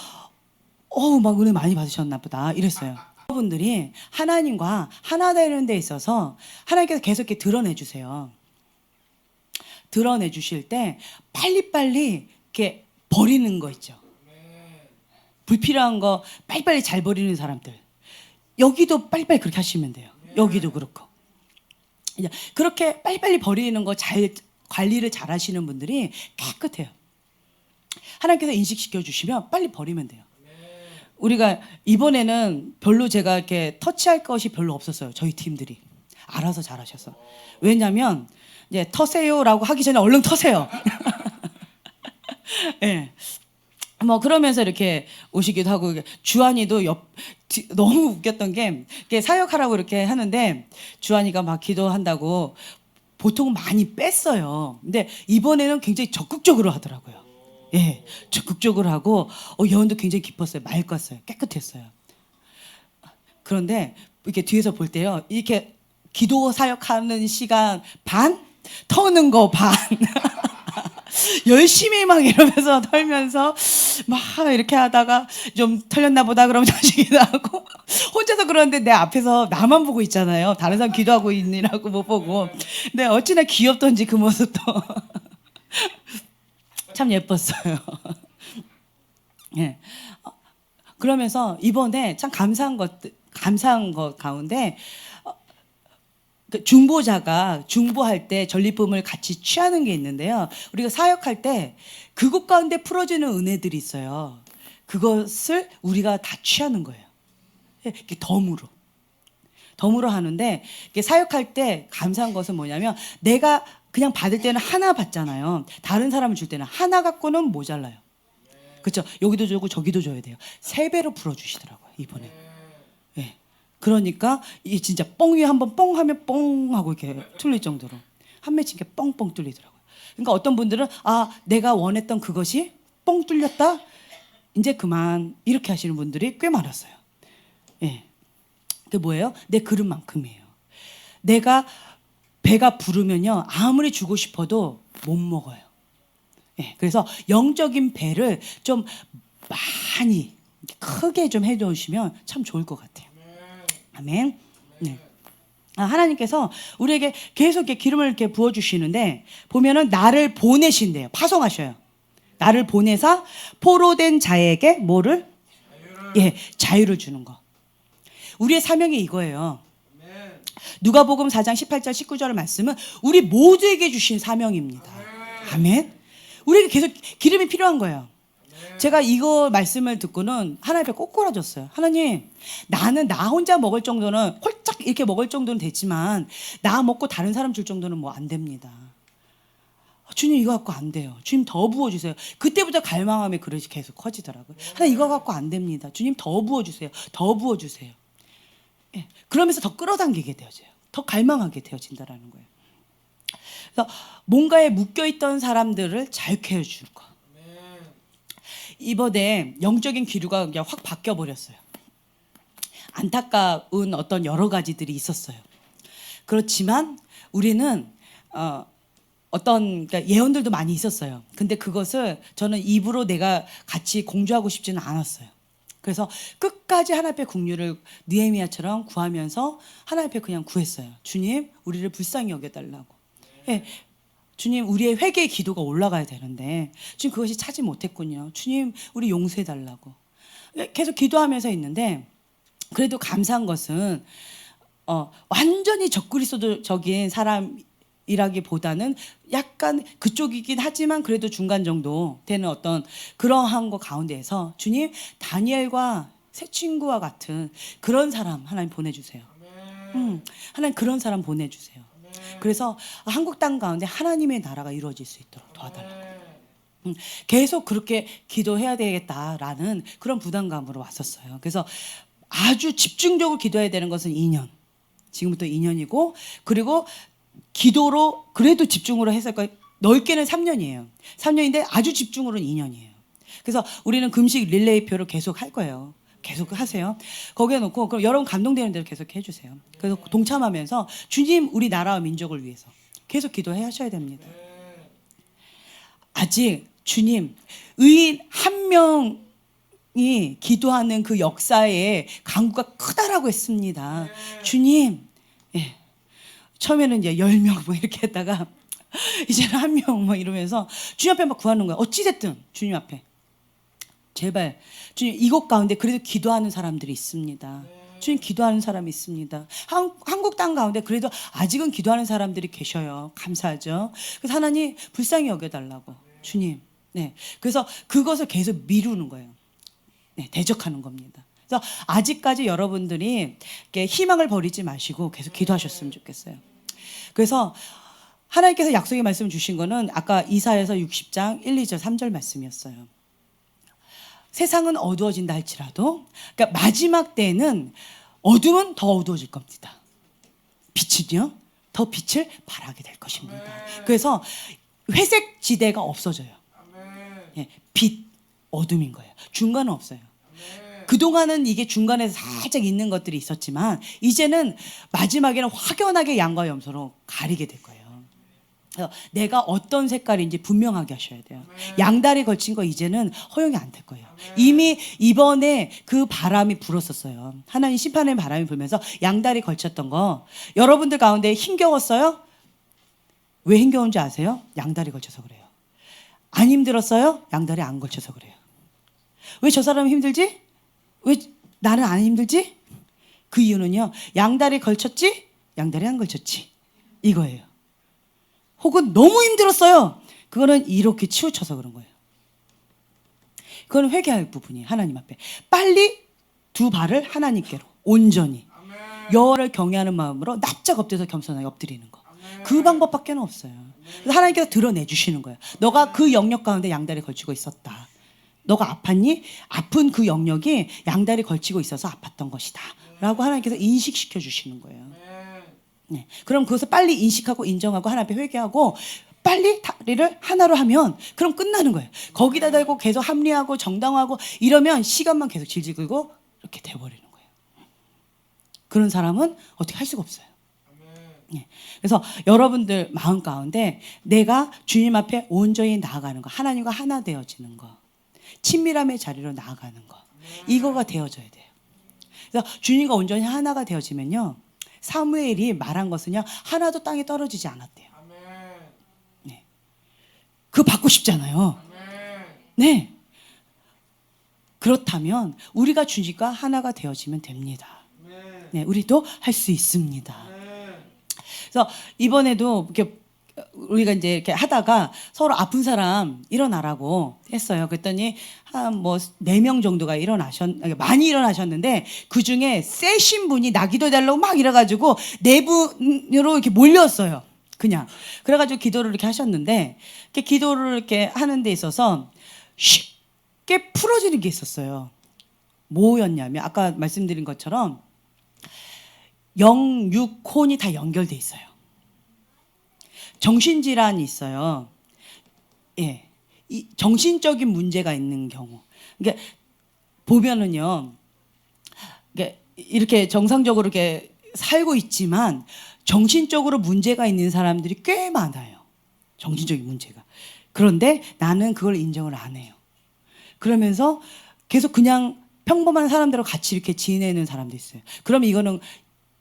A: 막 은혜 많이 받으셨나 보다 이랬어요. 여러분들이 하나님과 하나 되는 데 있어서 하나님께서 계속 이렇게 드러내 주세요. 드러내 주실 때 빨리빨리 이렇게 버리는 거 있죠. 불필요한 거 빨리빨리 잘 버리는 사람들. 여기도 빨리빨리 그렇게 하시면 돼요. 여기도 그렇고. 이제 그렇게 빨리빨리 버리는 거 잘 관리를 잘 하시는 분들이 깨끗해요. 하나님께서 인식시켜 주시면 빨리 버리면 돼요. 우리가 이번에는 별로 제가 이렇게 터치할 것이 별로 없었어요. 저희 팀들이. 알아서 잘하셔서. 왜냐면 이제 터세요라고 하기 전에 얼른 터세요. 예. 네. 뭐 그러면서 이렇게 오시기도 하고 주한이도 너무 웃겼던 게 사역하라고 이렇게 하는데 주한이가 막 기도한다고 보통 많이 뺐어요. 근데 이번에는 굉장히 적극적으로 하더라고요. 예, 적극적으로 하고 여운도 굉장히 깊었어요. 맑았어요. 깨끗했어요. 그런데 이렇게 뒤에서 볼 때요, 이렇게 기도 사역하는 시간 반, 터는 거 반. 열심히 막 이러면서 털면서 막 이렇게 하다가 좀 털렸나 보다 그러면 다시기도 하고 혼자서 그러는데 내 앞에서 나만 보고 있잖아요. 다른 사람 기도하고 있니라고 못 보고. 근데 어찌나 귀엽던지 그 모습도 참 예뻤어요. 예. 그러면서 이번에 참 감사한 것 가운데 중보자가 중보할 때 전리품을 같이 취하는 게 있는데요. 우리가 사역할 때 그것 가운데 풀어지는 은혜들이 있어요. 그것을 우리가 다 취하는 거예요. 이렇게 덤으로 하는데 사역할 때 감사한 것은 뭐냐면 내가 그냥 받을 때는 하나 받잖아요. 다른 사람을 줄 때는 하나 갖고는 모자라요. 그렇죠? 여기도 주고 저기도 줘야 돼요. 3배로 풀어주시더라고요. 이번에. 예. 그러니까 이게 진짜 뻥 위에 한번 뻥 하면 뻥 하고 이렇게 뚫릴 정도로 한 맺힌 게 뻥뻥 뚫리더라고요. 그러니까 어떤 분들은 내가 원했던 그것이 뻥 뚫렸다. 이제 그만 이렇게 하시는 분들이 꽤 많았어요. 예. 그게 뭐예요? 내 그릇만큼이에요. 내가 배가 부르면요 아무리 주고 싶어도 못 먹어요. 예. 그래서 영적인 배를 좀 많이 크게 좀 해놓으시면 참 좋을 것 같아요. 아멘. 네. 하나님께서 우리에게 계속 이렇게 기름을 이렇게 부어주시는데 보면은 나를 보내신대요. 파송하셔요. 나를 보내사 포로된 자에게 뭐를? 자유를 주는 거. 우리의 사명이 이거예요. 누가복음 4장 18절 19절 말씀은 우리 모두에게 주신 사명입니다. 아멘. 우리에게 계속 기름이 필요한 거예요. 제가 이거 말씀을 듣고는 하나님 앞에 꼬꾸라졌어요. 하나님, 나는 나 혼자 먹을 정도는 홀짝 이렇게 먹을 정도는 됐지만 나 먹고 다른 사람 줄 정도는 뭐 안 됩니다. 주님 이거 갖고 안 돼요. 주님 더 부어주세요. 그때부터 갈망함의 그릇이 계속 커지더라고요. 하나님 이거 갖고 안 됩니다. 주님 더 부어주세요. 더 부어주세요. 예, 그러면서 더 끌어당기게 되어져요. 더 갈망하게 되어진다라는 거예요. 그래서 뭔가에 묶여있던 사람들을 자유케 해줄 거. 이번에 영적인 기류가 그냥 확 바뀌어 버렸어요. 안타까운 어떤 여러 가지들이 있었어요. 그렇지만 우리는 어떤 그러니까 예언들도 많이 있었어요. 근데 그것을 저는 입으로 내가 같이 공유하고 싶지는 않았어요. 그래서 끝까지 하나님 앞에 국류를 느헤미야처럼 구하면서 하나님 앞에 그냥 구했어요. 주님, 우리를 불쌍히 여겨달라고. 예, 주님, 우리의 회개의 기도가 올라가야 되는데 지금 그것이 차지 못했군요. 주님, 우리 용서해달라고. 계속 기도하면서 있는데 그래도 감사한 것은 완전히 적그리스도적인 사람이라기보다는 약간 그쪽이긴 하지만 그래도 중간 정도 되는 어떤 그러한 거 가운데에서 주님, 다니엘과 새 친구와 같은 그런 사람 하나님 보내주세요. 하나님 그런 사람 보내주세요. 그래서 한국 땅 가운데 하나님의 나라가 이루어질 수 있도록 도와달라고. 계속 그렇게 기도해야 되겠다라는 그런 부담감으로 왔었어요. 그래서 아주 집중적으로 기도해야 되는 것은 2년. 지금부터 2년이고 그리고 기도로 그래도 집중으로 해서 넓게는 3년이에요. 3년인데 아주 집중으로는 2년이에요. 그래서 우리는 금식 릴레이표를 계속 할 거예요. 계속 하세요. 거기에 놓고 그럼 여러분 감동되는 대로 계속 해주세요. 그래서 동참하면서 주님 우리 나라와 민족을 위해서 계속 기도해 하셔야 됩니다. 아직 주님 의인 한 명이 기도하는 그 역사의 강구가 크다라고 했습니다. 주님, 예. 처음에는 이제 10명 뭐 이렇게 했다가 이제는 1명 뭐 이러면서 주님 앞에 막 구하는 거야. 어찌됐든 주님 앞에 제발 주님 이곳 가운데 그래도 기도하는 사람들이 있습니다. 주님 기도하는 사람이 있습니다. 한국 땅 가운데 그래도 아직은 기도하는 사람들이 계셔요. 감사하죠. 그래서 하나님 불쌍히 여겨달라고 주님. 네, 그래서 그것을 계속 미루는 거예요. 네, 대적하는 겁니다. 그래서 아직까지 여러분들이 희망을 버리지 마시고 계속 기도하셨으면 좋겠어요. 그래서 하나님께서 약속의 말씀 주신 거는 아까 이사야서 60장 1, 2절, 3절 말씀이었어요. 세상은 어두워진다 할지라도 그러니까 마지막 때에는 어둠은 더 어두워질 겁니다. 빛은요 더 빛을 발하게 될 것입니다. 그래서 회색 지대가 없어져요. 예, 빛, 어둠인 거예요. 중간은 없어요. 그동안은 이게 중간에 살짝 있는 것들이 있었지만 이제는 마지막에는 확연하게 양과 염소로 가리게 될 거예요. 그래서 내가 어떤 색깔인지 분명하게 하셔야 돼요. 양다리 걸친 거 이제는 허용이 안 될 거예요. 이미 이번에 그 바람이 불었었어요. 하나님 심판의 바람이 불면서 양다리 걸쳤던 거 여러분들 가운데 힘겨웠어요? 왜 힘겨운지 아세요? 양다리 걸쳐서 그래요. 안 힘들었어요? 양다리 안 걸쳐서 그래요. 왜 저 사람은 힘들지? 왜 나는 안 힘들지? 그 이유는요. 양다리 걸쳤지? 양다리 안 걸쳤지? 이거예요. 혹은 너무 힘들었어요. 그거는 이렇게 치우쳐서 그런 거예요. 그건 회개할 부분이 하나님 앞에. 빨리 두 발을 하나님께로 온전히 여호와를 경외하는 마음으로 납작 엎드려서 겸손하게 엎드리는 거. 그 방법밖에 없어요. 그래서 하나님께서 드러내 주시는 거예요. 너가 그 영역 가운데 양다리 걸치고 있었다. 너가 아팠니? 아픈 그 영역이 양다리 걸치고 있어서 아팠던 것이다. 라고 하나님께서 인식시켜 주시는 거예요. 네. 그럼 그것을 빨리 인식하고 인정하고 하나님 앞에 회개하고 빨리 다리를 하나로 하면 그럼 끝나는 거예요. 거기다 대고 계속 합리하고 정당하고 이러면 시간만 계속 질질 끌고 이렇게 돼버리는 거예요. 그런 사람은 어떻게 할 수가 없어요. 네. 그래서 여러분들 마음 가운데 내가 주님 앞에 온전히 나아가는 거, 하나님과 하나 되어지는 거, 친밀함의 자리로 나아가는 거, 이거가 되어져야 돼요. 그래서 주님과 온전히 하나가 되어지면요, 사무엘이 말한 것은요 하나도 땅에 떨어지지 않았대요. 네. 그거 받고 싶잖아요. 네. 그렇다면 우리가 주님과 하나가 되어지면 됩니다. 네, 우리도 할 수 있습니다. 그래서 이번에도 이렇게 우리가 이제 이렇게 하다가 서로 아픈 사람 일어나라고 했어요. 그랬더니 한 뭐 4명 정도가 많이 일어나셨는데 그 중에 세신 분이 나 기도해달라고 막 이래가지고 4분으로 이렇게 몰렸어요. 그냥. 그래가지고 기도를 이렇게 하셨는데 이렇게 기도를 이렇게 하는 데 있어서 쉽게 풀어지는 게 있었어요. 뭐였냐면 아까 말씀드린 것처럼 영, 육, 혼이 다 연결돼 있어요. 정신질환이 있어요. 예. 이 정신적인 문제가 있는 경우. 이게 보면은요, 이게 이렇게 정상적으로 이렇게 살고 있지만 정신적으로 문제가 있는 사람들이 꽤 많아요. 정신적인 문제가. 그런데 나는 그걸 인정을 안 해요. 그러면서 계속 그냥 평범한 사람들과 같이 이렇게 지내는 사람도 있어요. 그러면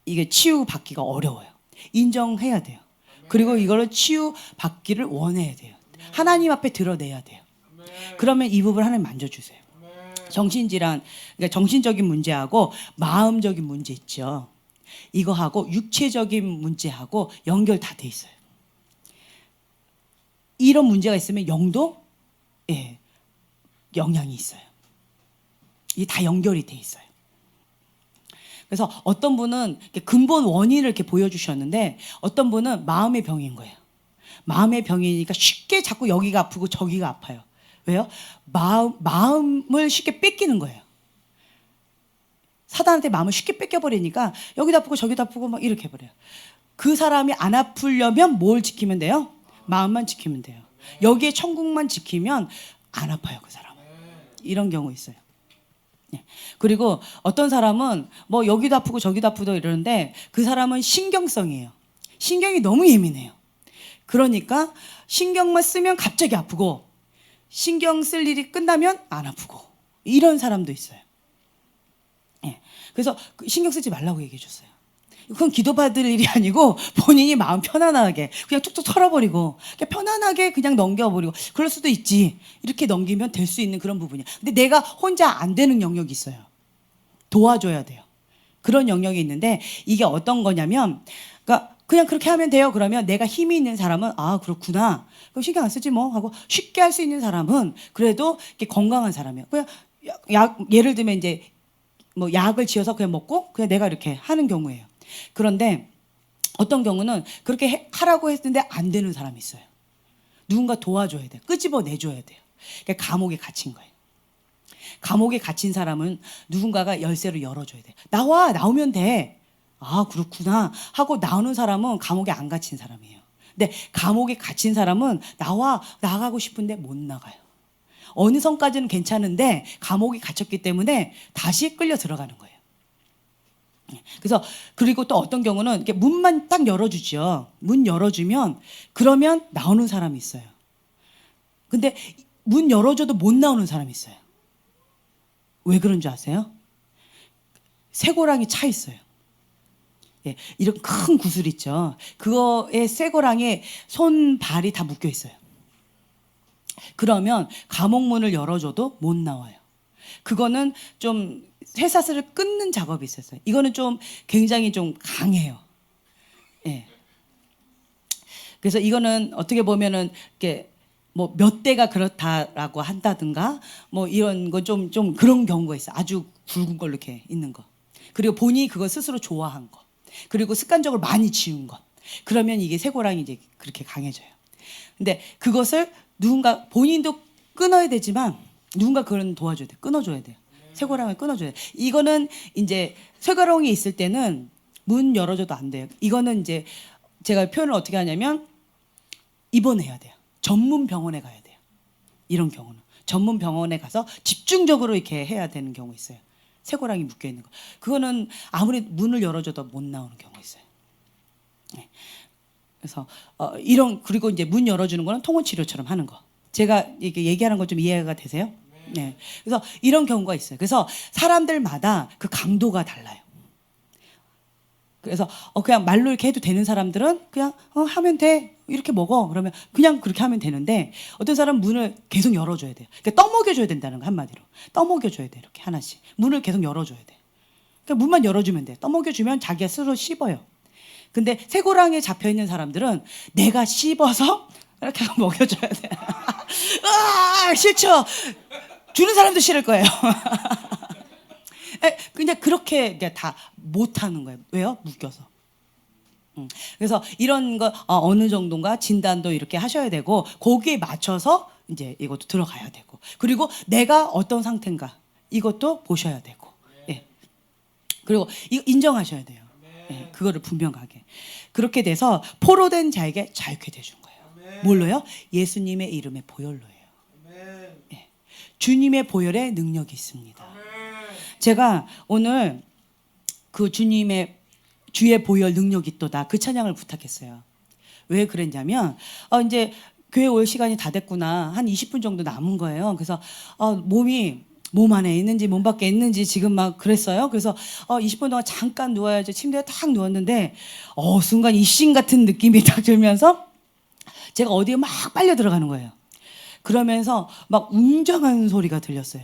A: 이게 치유받기가 어려워요. 인정해야 돼요. 그리고 이거를 치유받기를 원해야 돼요. 하나님 앞에 드러내야 돼요. 그러면 이 부분을 하나님 만져주세요. 정신질환, 그러니까 정신적인 문제하고 마음적인 문제 있죠. 이거하고 육체적인 문제하고 연결 다 돼 있어요. 이런 문제가 있으면 영도 영향이 있어요. 이게 다 연결이 돼 있어요. 그래서 어떤 분은 근본 원인을 이렇게 보여주셨는데 어떤 분은 마음의 병인 거예요. 마음의 병이니까 쉽게 자꾸 여기가 아프고 저기가 아파요. 왜요? 마음을 쉽게 뺏기는 거예요. 사단한테 마음을 쉽게 뺏겨버리니까 여기도 아프고 저기도 아프고 막 이렇게 해버려요. 그 사람이 안 아프려면 뭘 지키면 돼요? 마음만 지키면 돼요. 여기에 천국만 지키면 안 아파요, 그 사람은. 이런 경우 있어요. 그리고 어떤 사람은 뭐 여기도 아프고 저기도 아프고 이러는데 그 사람은 신경성이에요. 신경이 너무 예민해요. 그러니까 신경만 쓰면 갑자기 아프고 신경 쓸 일이 끝나면 안 아프고 이런 사람도 있어요. 그래서 신경 쓰지 말라고 얘기해 줬어요. 그건 기도받을 일이 아니고 본인이 마음 편안하게 그냥 툭툭 털어버리고 그냥 편안하게 그냥 넘겨버리고 그럴 수도 있지. 이렇게 넘기면 될 수 있는 그런 부분이야. 근데 내가 혼자 안 되는 영역이 있어요. 도와줘야 돼요. 그런 영역이 있는데 이게 어떤 거냐면 그러니까 그냥 그렇게 하면 돼요. 그러면 내가 힘이 있는 사람은 아 그렇구나. 그럼 신경 안 쓰지 뭐 하고 쉽게 할 수 있는 사람은 그래도 이렇게 건강한 사람이에요. 그냥 예를 들면 이제 뭐 약을 지어서 그냥 먹고 그냥 내가 이렇게 하는 경우예요. 그런데 어떤 경우는 그렇게 하라고 했는데 안 되는 사람이 있어요. 누군가 도와줘야 돼요. 끄집어내줘야 돼요. 그러니까 감옥에 갇힌 거예요. 감옥에 갇힌 사람은 누군가가 열쇠를 열어줘야 돼요. 나오면 돼. 아 그렇구나 하고 나오는 사람은 감옥에 안 갇힌 사람이에요. 근데 감옥에 갇힌 사람은 나가고 싶은데 못 나가요. 어느 선까지는 괜찮은데 감옥에 갇혔기 때문에 다시 끌려 들어가는 거예요. 그래서 그리고 또 어떤 경우는 이렇게 문만 딱 열어주죠. 문 열어주면 그러면 나오는 사람이 있어요. 근데 문 열어줘도 못 나오는 사람이 있어요. 왜 그런 줄 아세요? 쇠고랑이 차 있어요. 이런 큰 구슬 있죠. 그거에 쇠고랑에 손 발이 다 묶여 있어요. 그러면 감옥문을 열어줘도 못 나와요. 그거는 좀 쇠사슬을 끊는 작업이 있었어요. 이거는 좀 굉장히 좀 강해요. 그래서 이거는 어떻게 보면은 이렇게 뭐 몇 대가 그렇다라고 한다든가 뭐 이런 거 좀 그런 경우가 있어요. 아주 굵은 걸로 이렇게 있는 거. 그리고 본인이 그거 스스로 좋아한 거. 그리고 습관적으로 많이 지운 것. 그러면 이게 쇠고랑이 이제 그렇게 강해져요. 근데 그것을 누군가 본인도 끊어야 되지만 누군가 그런 도와줘야 돼. 끊어줘야 돼요. 쇠고랑을 끊어줘야 돼. 이거는 이제 쇠고랑이 있을 때는 문 열어줘도 안 돼요. 이거는 이제 제가 표현을 어떻게 하냐면 입원해야 돼요. 전문 병원에 가야 돼요. 이런 경우는 전문 병원에 가서 집중적으로 이렇게 해야 되는 경우 있어요. 쇠고랑이 묶여 있는 거. 그거는 아무리 문을 열어줘도 못 나오는 경우 있어요. 그래서 그리고 이제 문 열어주는 거는 통원 치료처럼 하는 거. 제가 이게 얘기하는 거 좀 이해가 되세요? 네. 그래서 이런 경우가 있어요. 그래서 사람들마다 그 강도가 달라요. 그래서 그냥 말로 이렇게 해도 되는 사람들은 그냥 하면 돼 이렇게 먹어 그러면 그냥 그렇게 하면 되는데 어떤 사람은 문을 계속 열어줘야 돼요. 그러니까 떠먹여줘야 된다는 거 한마디로 떠먹여줘야 돼 이렇게 하나씩 문을 계속 열어줘야 돼. 그러니까 문만 열어주면 돼. 떠먹여주면 자기가 스스로 씹어요. 근데 쇠고랑에 잡혀 있는 사람들은 내가 씹어서 이렇게 먹여줘야 돼. 싫죠. 주는 사람도 싫을 거예요. 그냥 그렇게 다 못하는 거예요. 왜요? 묶여서. 그래서 이런 거 어느 정도인가 진단도 이렇게 하셔야 되고 거기에 맞춰서 이제 이것도 들어가야 되고 그리고 내가 어떤 상태인가 이것도 보셔야 되고 그리고 이거 인정하셔야 돼요. 그거를 분명하게 그렇게 돼서 포로된 자에게 자유케 되준 거예요. 뭘로요? 예수님의 이름의 보혈로예요. 주님의 보혈에 능력이 있습니다. 제가 오늘 그 주님의 주의 보혈 능력이 있도다 그 찬양을 부탁했어요. 왜 그랬냐면 이제 교회 올 시간이 다 됐구나. 한 20분 정도 남은 거예요. 그래서 몸이 몸 안에 있는지 몸 밖에 있는지 지금 막 그랬어요. 그래서 20분 동안 잠깐 누워야지 침대에 탁 누웠는데 순간 이신 같은 느낌이 딱 들면서 제가 어디에 막 빨려 들어가는 거예요. 그러면서 막 웅장한 소리가 들렸어요.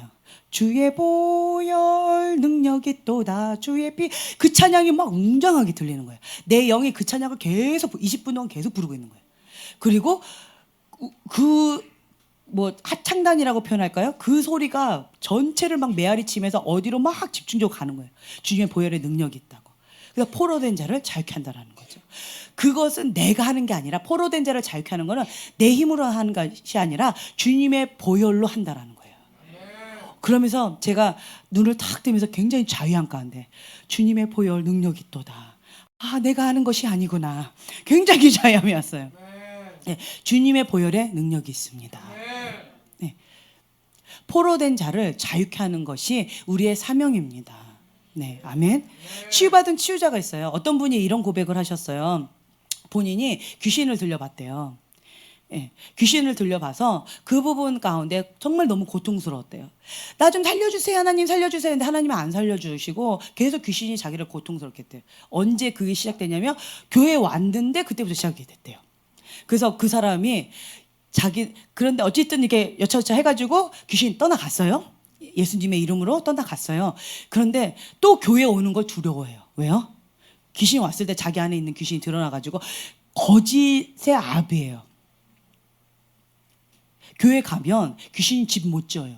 A: 주의 보혈 능력이 또다 주의 피 그 찬양이 막 웅장하게 들리는 거예요. 내 영이 그 찬양을 계속 20분 동안 계속 부르고 있는 거예요. 그리고 그 뭐 합창단이라고 표현할까요? 그 소리가 전체를 막 메아리 치면서 어디로 막 집중적으로 가는 거예요. 주님의 보혈의 능력이 있다고. 그래서 포로된 자를 자유케 한다라는 거죠. 그것은 내가 하는 게 아니라 포로된 자를 자유케 하는 거는 내 힘으로 하는 것이 아니라 주님의 보혈로 한다라는 거예요. 그러면서 제가 눈을 탁 뜨면서 굉장히 자유한 가운데 주님의 보혈 능력이 있도다. 내가 하는 것이 아니구나. 굉장히 자유함이 왔어요. 네, 주님의 보혈에 능력이 있습니다. 네, 포로된 자를 자유케 하는 것이 우리의 사명입니다. 네, 아멘. 치유받은 치유자가 있어요. 어떤 분이 이런 고백을 하셨어요. 본인이 귀신을 들려봤대요. 네, 귀신을 들려봐서 그 부분 가운데 정말 너무 고통스러웠대요. 나 좀 살려주세요, 하나님 살려주세요. 근데 하나님은 안 살려주시고 계속 귀신이 자기를 고통스럽게 했대요. 언제 그게 시작되냐면 교회에 왔는데 그때부터 시작이 됐대요. 그래서 그 사람이 그런데 어쨌든 이렇게 여차저차 해가지고 귀신이 떠나갔어요. 예수님의 이름으로 떠나갔어요. 그런데 또 교회에 오는 걸 두려워해요. 왜요? 귀신이 왔을 때 자기 안에 있는 귀신이 드러나가지고 거짓의 압이에요. 교회 가면 귀신이 집 못 지어요.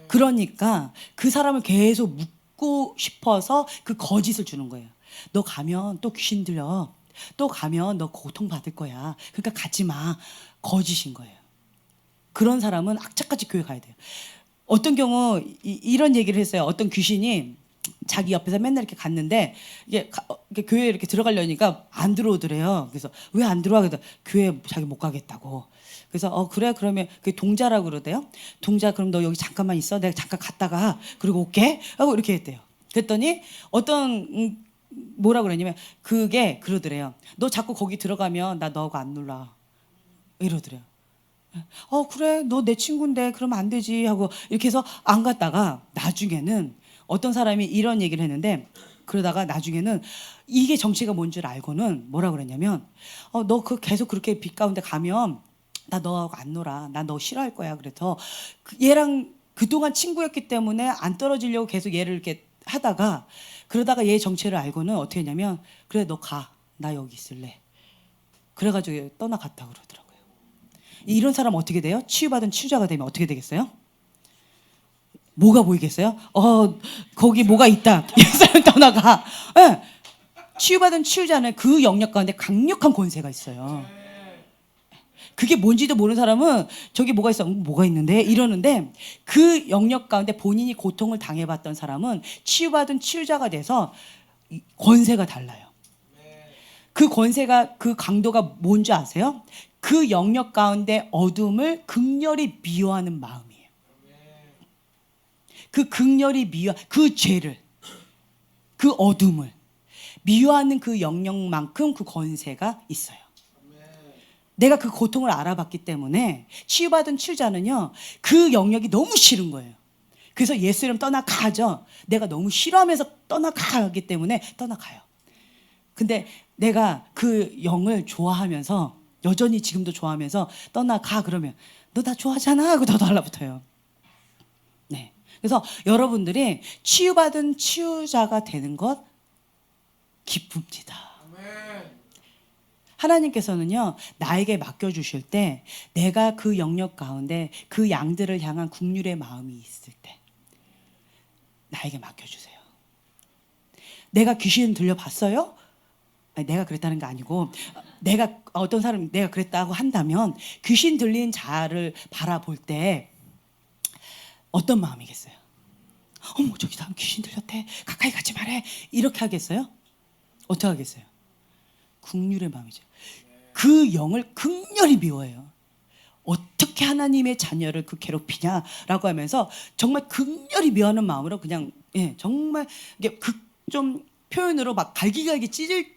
A: 그러니까 그 사람을 계속 묶고 싶어서 그 거짓을 주는 거예요. 너 가면 또 귀신 들려. 또 가면 너 고통받을 거야. 그러니까 가지 마. 거짓인 거예요. 그런 사람은 악착같이 교회 가야 돼요. 어떤 경우 이런 얘기를 했어요. 어떤 귀신이 자기 옆에서 맨날 이렇게 갔는데 이게 교회에 이렇게 들어가려니까 안 들어오더래요. 그래서 왜 안 들어와? 그래서 교회 자기 못 가겠다고. 그래서 그래 그러면 그 동자라고 그러대요. 동자 그럼 너 여기 잠깐만 있어. 내가 잠깐 갔다가 그리고 올게 하고 이렇게 했대요. 그랬더니 어떤 뭐라 그러냐면 그게 그러더래요. 너 자꾸 거기 들어가면 나 너하고 안 놀라. 이러더래요. 그래 너 내 친구인데 그러면 안 되지 하고 이렇게 해서 안 갔다가 나중에는 어떤 사람이 이런 얘기를 했는데 그러다가 나중에는 이게 정체가 뭔 줄 알고는 뭐라 그랬냐면 너 계속 그렇게 빛 가운데 가면 나 너하고 안 놀아. 나 너 싫어할 거야. 그래서 얘랑 그동안 친구였기 때문에 안 떨어지려고 계속 얘를 이렇게 하다가 그러다가 얘 정체를 알고는 어떻게 했냐면 그래 너 가. 나 여기 있을래. 그래가지고 떠나갔다 그러더라고요. 이런 사람 어떻게 돼요? 치유받은 치유자가 되면 어떻게 되겠어요? 뭐가 보이겠어요? 거기 뭐가 있다. 이 사람 떠나가. 네. 치유받은 치유자는 그 영역 가운데 강력한 권세가 있어요. 그게 뭔지도 모르는 사람은 저기 뭐가 있어? 뭐가 있는데? 이러는데 그 영역 가운데 본인이 고통을 당해봤던 사람은 치유받은 치유자가 돼서 권세가 달라요. 그 권세가 그 강도가 뭔지 아세요? 그 영역 가운데 어둠을 극렬히 미워하는 마음이에요. 그 극렬히 그 죄를 그 어둠을 미워하는 그 영역만큼 그 권세가 있어요. 내가 그 고통을 알아봤기 때문에 치유받은 치유자는요 그 영역이 너무 싫은 거예요. 그래서 예수 이름 떠나가죠. 내가 너무 싫어하면서 떠나가기 때문에 떠나가요. 근데 내가 그 영을 좋아하면서 여전히 지금도 좋아하면서 떠나가 그러면 너 나 좋아하잖아 하고 더 달라붙어요. 네. 그래서 여러분들이 치유받은 치유자가 되는 것 기쁩니다. 하나님께서는요 나에게 맡겨주실 때 내가 그 영역 가운데 그 양들을 향한 긍휼의 마음이 있을 때 나에게 맡겨주세요. 내가 귀신 들려봤어요? 아니, 내가 그랬다는 게 아니고 내가 어떤 사람이 내가 그랬다고 한다면 귀신 들린 자를 바라볼 때 어떤 마음이겠어요? 어머 저기 사람 귀신 들렸대 가까이 가지 말래 이렇게 하겠어요? 어떻게 하겠어요? 긍휼의 마음이죠. 그 영을 극렬히 미워해요. 어떻게 하나님의 자녀를 그 괴롭히냐라고 하면서 정말 극렬히 미워하는 마음으로 그냥 정말 이게 좀 표현으로 막 갈기갈기 찢을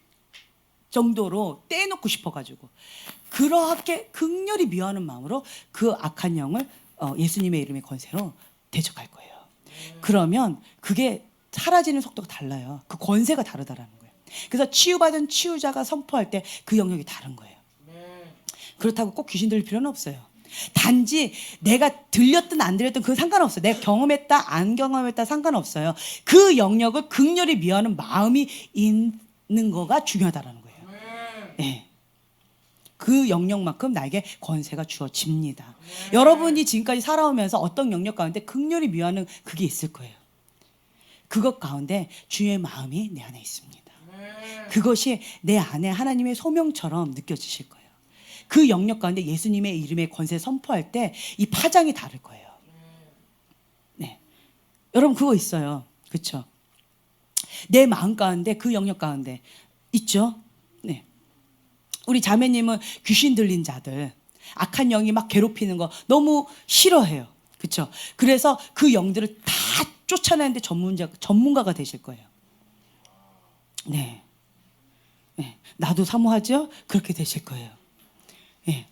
A: 정도로 떼놓고 싶어가지고 그렇게 극렬히 미워하는 마음으로 그 악한 영을 예수님의 이름의 권세로 대적할 거예요. 그러면 그게 사라지는 속도가 달라요. 그 권세가 다르다라는 거예요. 그래서 치유받은 치유자가 선포할 때 그 영역이 다른 거예요. 그렇다고 꼭 귀신 들릴 필요는 없어요. 단지 내가 들렸든 안 들렸든 그건 상관없어요. 내가 경험했다 안 경험했다 상관없어요. 그 영역을 극렬히 미워하는 마음이 있는 거가 중요하다라는 거예요. 네. 그 영역만큼 나에게 권세가 주어집니다. 여러분이 지금까지 살아오면서 어떤 영역 가운데 극렬히 미워하는 그게 있을 거예요. 그것 가운데 주의 마음이 내 안에 있습니다. 그것이 내 안에 하나님의 소명처럼 느껴지실 거예요. 그 영역 가운데 예수님의 이름의 권세 선포할 때 이 파장이 다를 거예요. 네, 여러분 그거 있어요. 그렇죠? 내 마음 가운데 그 영역 가운데 있죠. 네, 우리 자매님은 귀신 들린 자들, 악한 영이 막 괴롭히는 거 너무 싫어해요. 그렇죠? 그래서 그 영들을 다 쫓아내는데 전문가가 되실 거예요. 네. 네. 나도 사모하죠? 그렇게 되실 거예요. 네.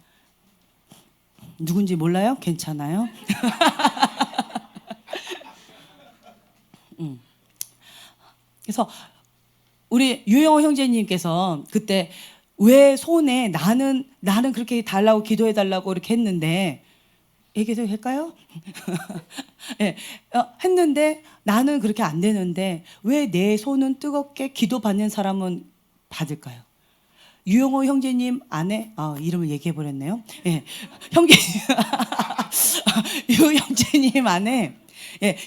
A: 누군지 몰라요? 괜찮아요? 그래서 우리 유영호 형제님께서 그때 왜 손에 나는 그렇게 달라고 기도해 달라고 이렇게 했는데 얘기도 할까요? 네, 했는데 나는 그렇게 안 되는데 왜 내 손은 뜨겁게 기도받는 사람은 받을까요? 유영호 형제님 안에 이름을 얘기해 버렸네요. 예, 유 형제님 안에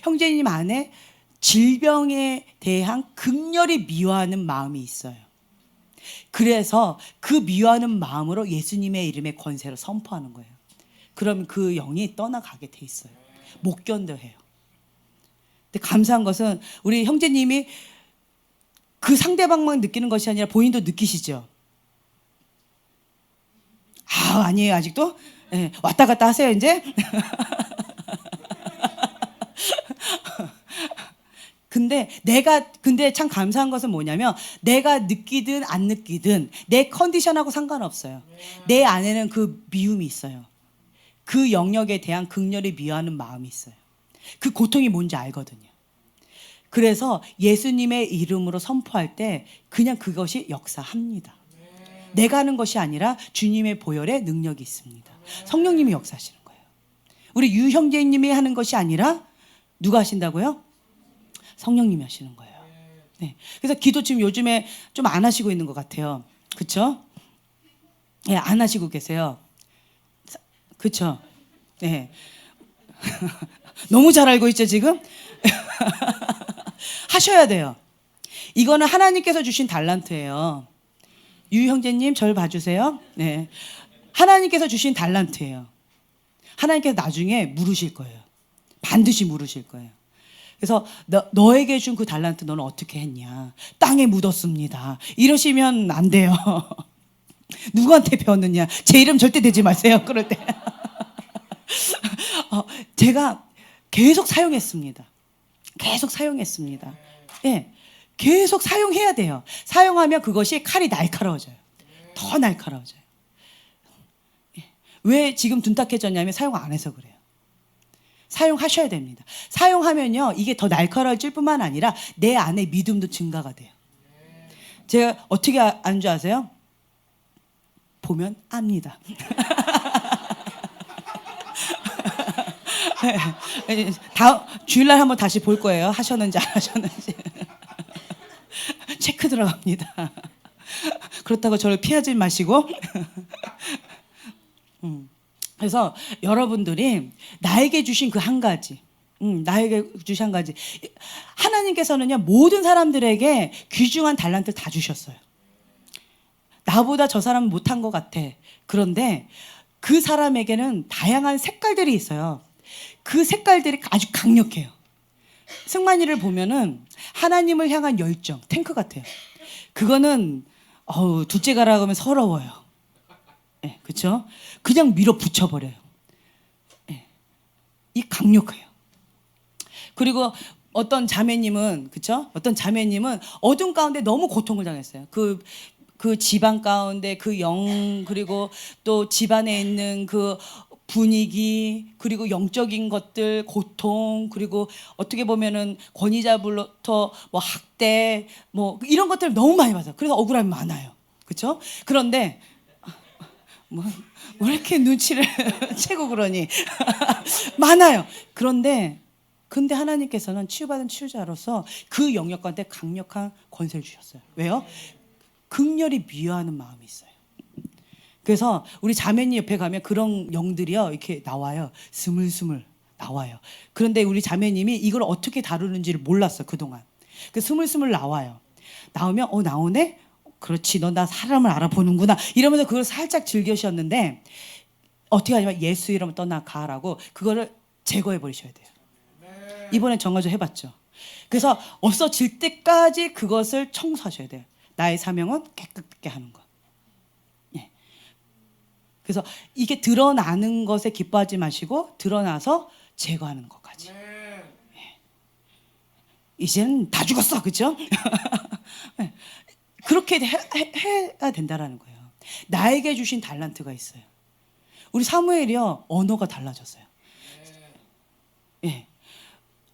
A: 형제님 안에 질병에 대한 극렬히 미워하는 마음이 있어요. 그래서 그 미워하는 마음으로 예수님의 이름의 권세로 선포하는 거예요. 그럼 그 영이 떠나가게 돼 있어요. 못 견뎌해요. 근데 감사한 것은 우리 형제님이 그 상대방만 느끼는 것이 아니라 본인도 느끼시죠? 아니에요 아직도? 네, 왔다 갔다 하세요 이제? 근데 참 감사한 것은 뭐냐면 내가 느끼든 안 느끼든 내 컨디션하고 상관없어요. 내 안에는 그 미움이 있어요. 그 영역에 대한 극렬히 미워하는 마음이 있어요. 그 고통이 뭔지 알거든요. 그래서 예수님의 이름으로 선포할 때 그냥 그것이 역사합니다. 내가 하는 것이 아니라 주님의 보혈의 능력이 있습니다. 성령님이 역사하시는 거예요. 우리 유 형제님이 하는 것이 아니라 누가 하신다고요? 성령님이 하시는 거예요. 네. 그래서 기도 지금 요즘에 좀 안 하시고 있는 것 같아요. 그렇죠? 네, 안 하시고 계세요. 그렇죠? 네. 너무 잘 알고 있죠 지금? 하셔야 돼요. 이거는 하나님께서 주신 달란트예요. 유 형제님 저를 봐주세요. 네, 하나님께서 주신 달란트예요. 하나님께서 나중에 물으실 거예요. 반드시 물으실 거예요. 그래서 너에게 준 그 달란트 너는 어떻게 했냐? 땅에 묻었습니다. 이러시면 안 돼요. 누구한테 배웠느냐? 제 이름 절대 대지 마세요. 그럴 때. 제가 계속 사용했습니다. 계속 사용했습니다. 예, 계속 사용해야 돼요. 사용하면 그것이 칼이 날카로워져요. 더 날카로워져요. 예. 왜 지금 둔탁해졌냐면 사용 안 해서 그래요. 사용하셔야 됩니다. 사용하면요 이게 더 날카로워질 뿐만 아니라 내 안에 믿음도 증가가 돼요. 제가 어떻게 아는 줄 아세요? 보면 압니다. 다음 주일날 한번 다시 볼 거예요. 하셨는지 안 하셨는지. 체크 들어갑니다. 그렇다고 저를 피하지 마시고. 그래서 여러분들이 나에게 주신 그 한 가지, 나에게 주신 한 가지, 하나님께서는요 모든 사람들에게 귀중한 달란트를 다 주셨어요. 나보다 저 사람은 못한 것 같아. 그런데 그 사람에게는 다양한 색깔들이 있어요. 그 색깔들이 아주 강력해요. 승만이를 보면은 하나님을 향한 열정, 탱크 같아요. 그거는 둘째 가라 그러면 서러워요. 예, 그렇죠? 그냥 밀어붙여 버려요. 예, 이 강력해요. 그리고 어떤 자매님은, 그렇죠? 어떤 자매님은 어둠 가운데 너무 고통을 당했어요. 그 집안 가운데 그 영, 그리고 또 집안에 있는 그 분위기, 그리고 영적인 것들, 고통, 그리고 어떻게 보면은 권위자부터 뭐 학대, 뭐 이런 것들 너무 많이 받아요. 그래서 억울함이 많아요. 그렇죠? 그런데 왜 이렇게 눈치를 채고 그러니? 많아요. 근데 하나님께서는 치유받은 치유자로서 그 영역 가운데 강력한 권세를 주셨어요. 왜요? 극렬히 미워하는 마음이 있어요. 그래서 우리 자매님 옆에 가면 그런 영들이요 이렇게 나와요. 스물스물 나와요. 그런데 우리 자매님이 이걸 어떻게 다루는지를 몰랐어 그동안. 그 스물스물 나와요. 나오면 나오네. 그렇지, 너 나 사람을 알아보는구나 이러면서 그걸 살짝 즐겨셨는데 어떻게 하냐면 예수 이름 떠나가라고 그거를 제거해 버리셔야 돼요. 이번에 정화조 해봤죠. 그래서 없어질 때까지 그것을 청소하셔야 돼요. 나의 사명은 깨끗하게 하는 것. 예. 그래서 이게 드러나는 것에 기뻐하지 마시고 드러나서 제거하는 것까지. 예. 이제는 다 죽었어, 그렇죠? 예. 그렇게 해야 된다라는 거예요. 나에게 주신 달란트가 있어요. 우리 사무엘이요 언어가 달라졌어요. 예.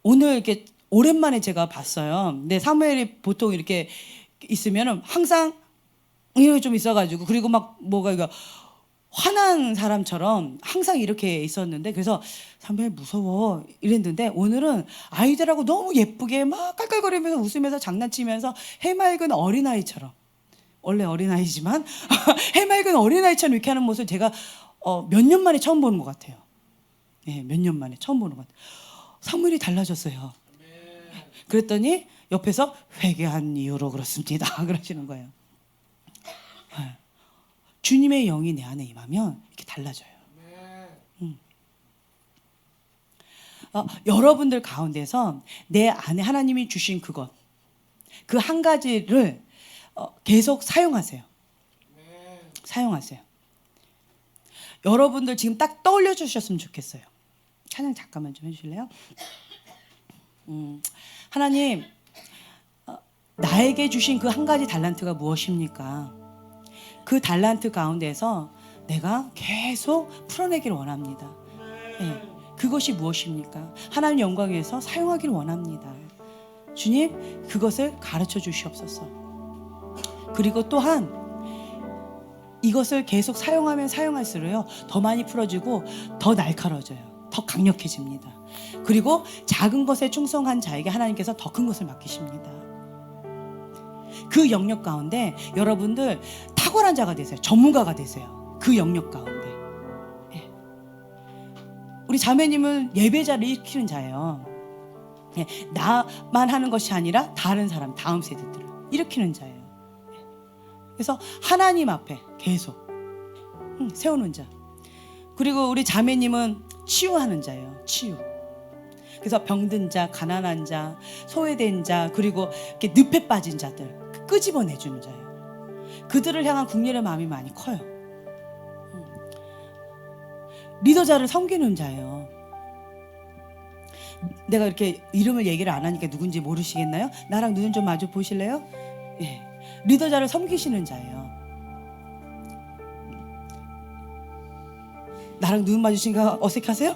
A: 오늘 이렇게 오랜만에 제가 봤어요. 근데 사무엘이 보통 이렇게 있으면은 항상 이렇게 좀 있어가지고 그리고 막 뭐가 이거 화난 사람처럼 항상 이렇게 있었는데 그래서 사무엘 무서워 이랬는데 오늘은 아이들하고 너무 예쁘게 막 깔깔거리면서 웃으면서 장난치면서 해맑은 어린아이처럼 원래 어린아이지만 해맑은 어린아이처럼 이렇게 하는 모습을 제가 몇 년 만에 처음 보는 것 같아요. 예, 몇 년 만에 처음 보는 것 같아요. 사무엘이 달라졌어요. 그랬더니 옆에서 회개한 이유로 그렇습니다. 그러시는 거예요. 주님의 영이 내 안에 임하면 이렇게 달라져요. 여러분들 가운데서 내 안에 하나님이 주신 그것, 그 한 가지를 계속 사용하세요. 사용하세요. 여러분들 지금 딱 떠올려 주셨으면 좋겠어요. 찬양 잠깐만 좀 해주실래요? 하나님, 나에게 주신 그 한 가지 달란트가 무엇입니까? 그 달란트 가운데서 내가 계속 풀어내기를 원합니다. 네, 그것이 무엇입니까? 하나님 영광 위해서 사용하기를 원합니다. 주님, 그것을 가르쳐 주시옵소서. 그리고 또한 이것을 계속 사용하면 사용할수록요 더 많이 풀어지고 더 날카로워져요. 더 강력해집니다. 그리고 작은 것에 충성한 자에게 하나님께서 더 큰 것을 맡기십니다. 그 영역 가운데 여러분들 탁월한 자가 되세요. 전문가가 되세요. 그 영역 가운데. 예. 우리 자매님은 예배자를 일으키는 자예요. 예. 나만 하는 것이 아니라 다른 사람, 다음 세대들을 일으키는 자예요. 예. 그래서 하나님 앞에 계속 세우는 자. 그리고 우리 자매님은 치유하는 자예요. 치유. 그래서 병든 자, 가난한 자, 소외된 자, 그리고 이렇게 늪에 빠진 자들 끄집어내주는 자예요. 그들을 향한 국률의 마음이 많이 커요. 리더자를 섬기는 자예요. 내가 이렇게 이름을 얘기를 안 하니까 누군지 모르시겠나요? 나랑 눈 좀 마주 보실래요? 예. 리더자를 섬기시는 자예요. 나랑 눈 마주치니까 어색하세요?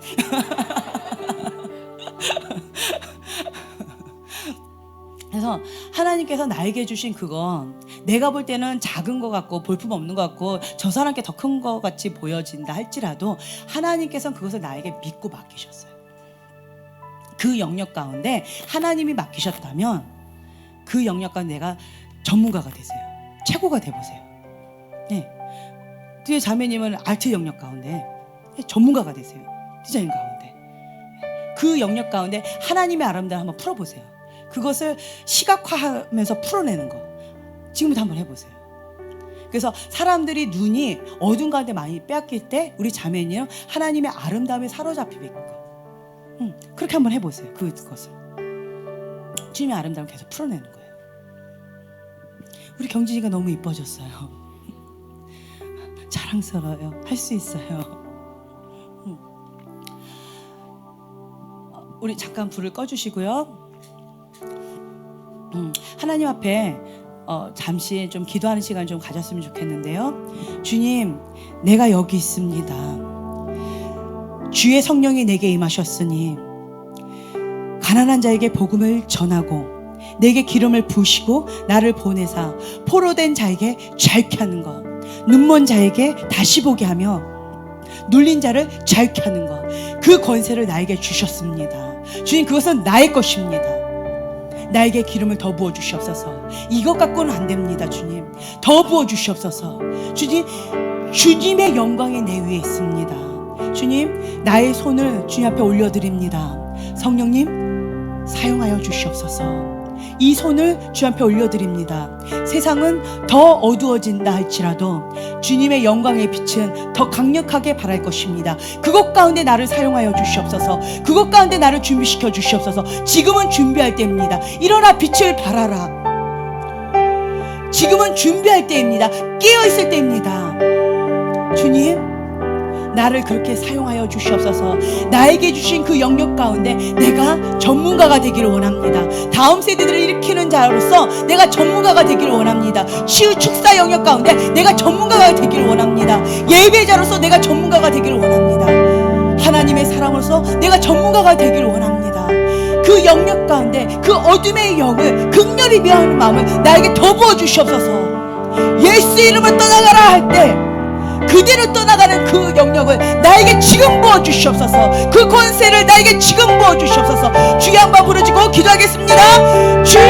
A: 그래서 하나님께서 나에게 주신 그거 내가 볼 때는 작은 것 같고 볼품 없는 것 같고 저 사람께 더 큰 것 같이 보여진다 할지라도 하나님께서는 그것을 나에게 믿고 맡기셨어요. 그 영역 가운데 하나님이 맡기셨다면 그 영역 가운데 내가 전문가가 되세요. 최고가 돼보세요. 네. 뒤에 자매님은 아트 영역 가운데 전문가가 되세요. 디자인 가운데. 그 영역 가운데 하나님의 아름다움을 한번 풀어보세요. 그것을 시각화하면서 풀어내는 거 지금부터 한번 해보세요. 그래서 사람들이 눈이 어둠 가운데 많이 빼앗길 때 우리 자매님은 하나님의 아름다움에 사로잡히게끔 그렇게 한번 해보세요. 그것을 주님의 아름다움을 계속 풀어내는 거예요. 우리 경진이가 너무 이뻐졌어요. 사랑스러워요. 할 수 있어요. 우리 잠깐 불을 꺼주시고요. 하나님 앞에 잠시 좀 기도하는 시간 좀 가졌으면 좋겠는데요. 주님, 내가 여기 있습니다. 주의 성령이 내게 임하셨으니 가난한 자에게 복음을 전하고 내게 기름을 부으시고 나를 보내사 포로된 자에게 자유케 하는 것, 눈먼 자에게 다시 보게 하며 눌린 자를 자유케 하는 것, 그 권세를 나에게 주셨습니다. 주님, 그것은 나의 것입니다. 나에게 기름을 더 부어 주시옵소서. 이것 갖고는 안 됩니다. 주님, 더 부어 주시옵소서. 주님, 주님의 영광이 내 위에 있습니다. 주님, 나의 손을 주님 앞에 올려드립니다. 성령님, 사용하여 주시옵소서. 이 손을 주 앞에 올려드립니다. 세상은 더 어두워진다 할지라도 주님의 영광의 빛은 더 강력하게 발할 것입니다. 그것 가운데 나를 사용하여 주시옵소서. 그것 가운데 나를 준비시켜 주시옵소서. 지금은 준비할 때입니다. 일어나 빛을 발하라. 지금은 준비할 때입니다. 깨어있을 때입니다. 주님, 나를 그렇게 사용하여 주시옵소서. 나에게 주신 그 영역 가운데 내가 전문가가 되기를 원합니다. 다음 세대들을 일으키는 자로서 내가 전문가가 되기를 원합니다. 치유 축사 영역 가운데 내가 전문가가 되기를 원합니다. 예배자로서 내가 전문가가 되기를 원합니다. 하나님의 사람으로서 내가 전문가가 되기를 원합니다. 그 영역 가운데 그 어둠의 영을 극렬히 미워하는 마음을 나에게 더 부어주시옵소서. 예수 이름을 떠나가라 할 때 그대로 떠나가는 그 영역을 나에게 지금 부어주시옵소서. 그 권세를 나에게 지금 부어주시옵소서. 주여 한번 부르짖고 기도하겠습니다. 주여!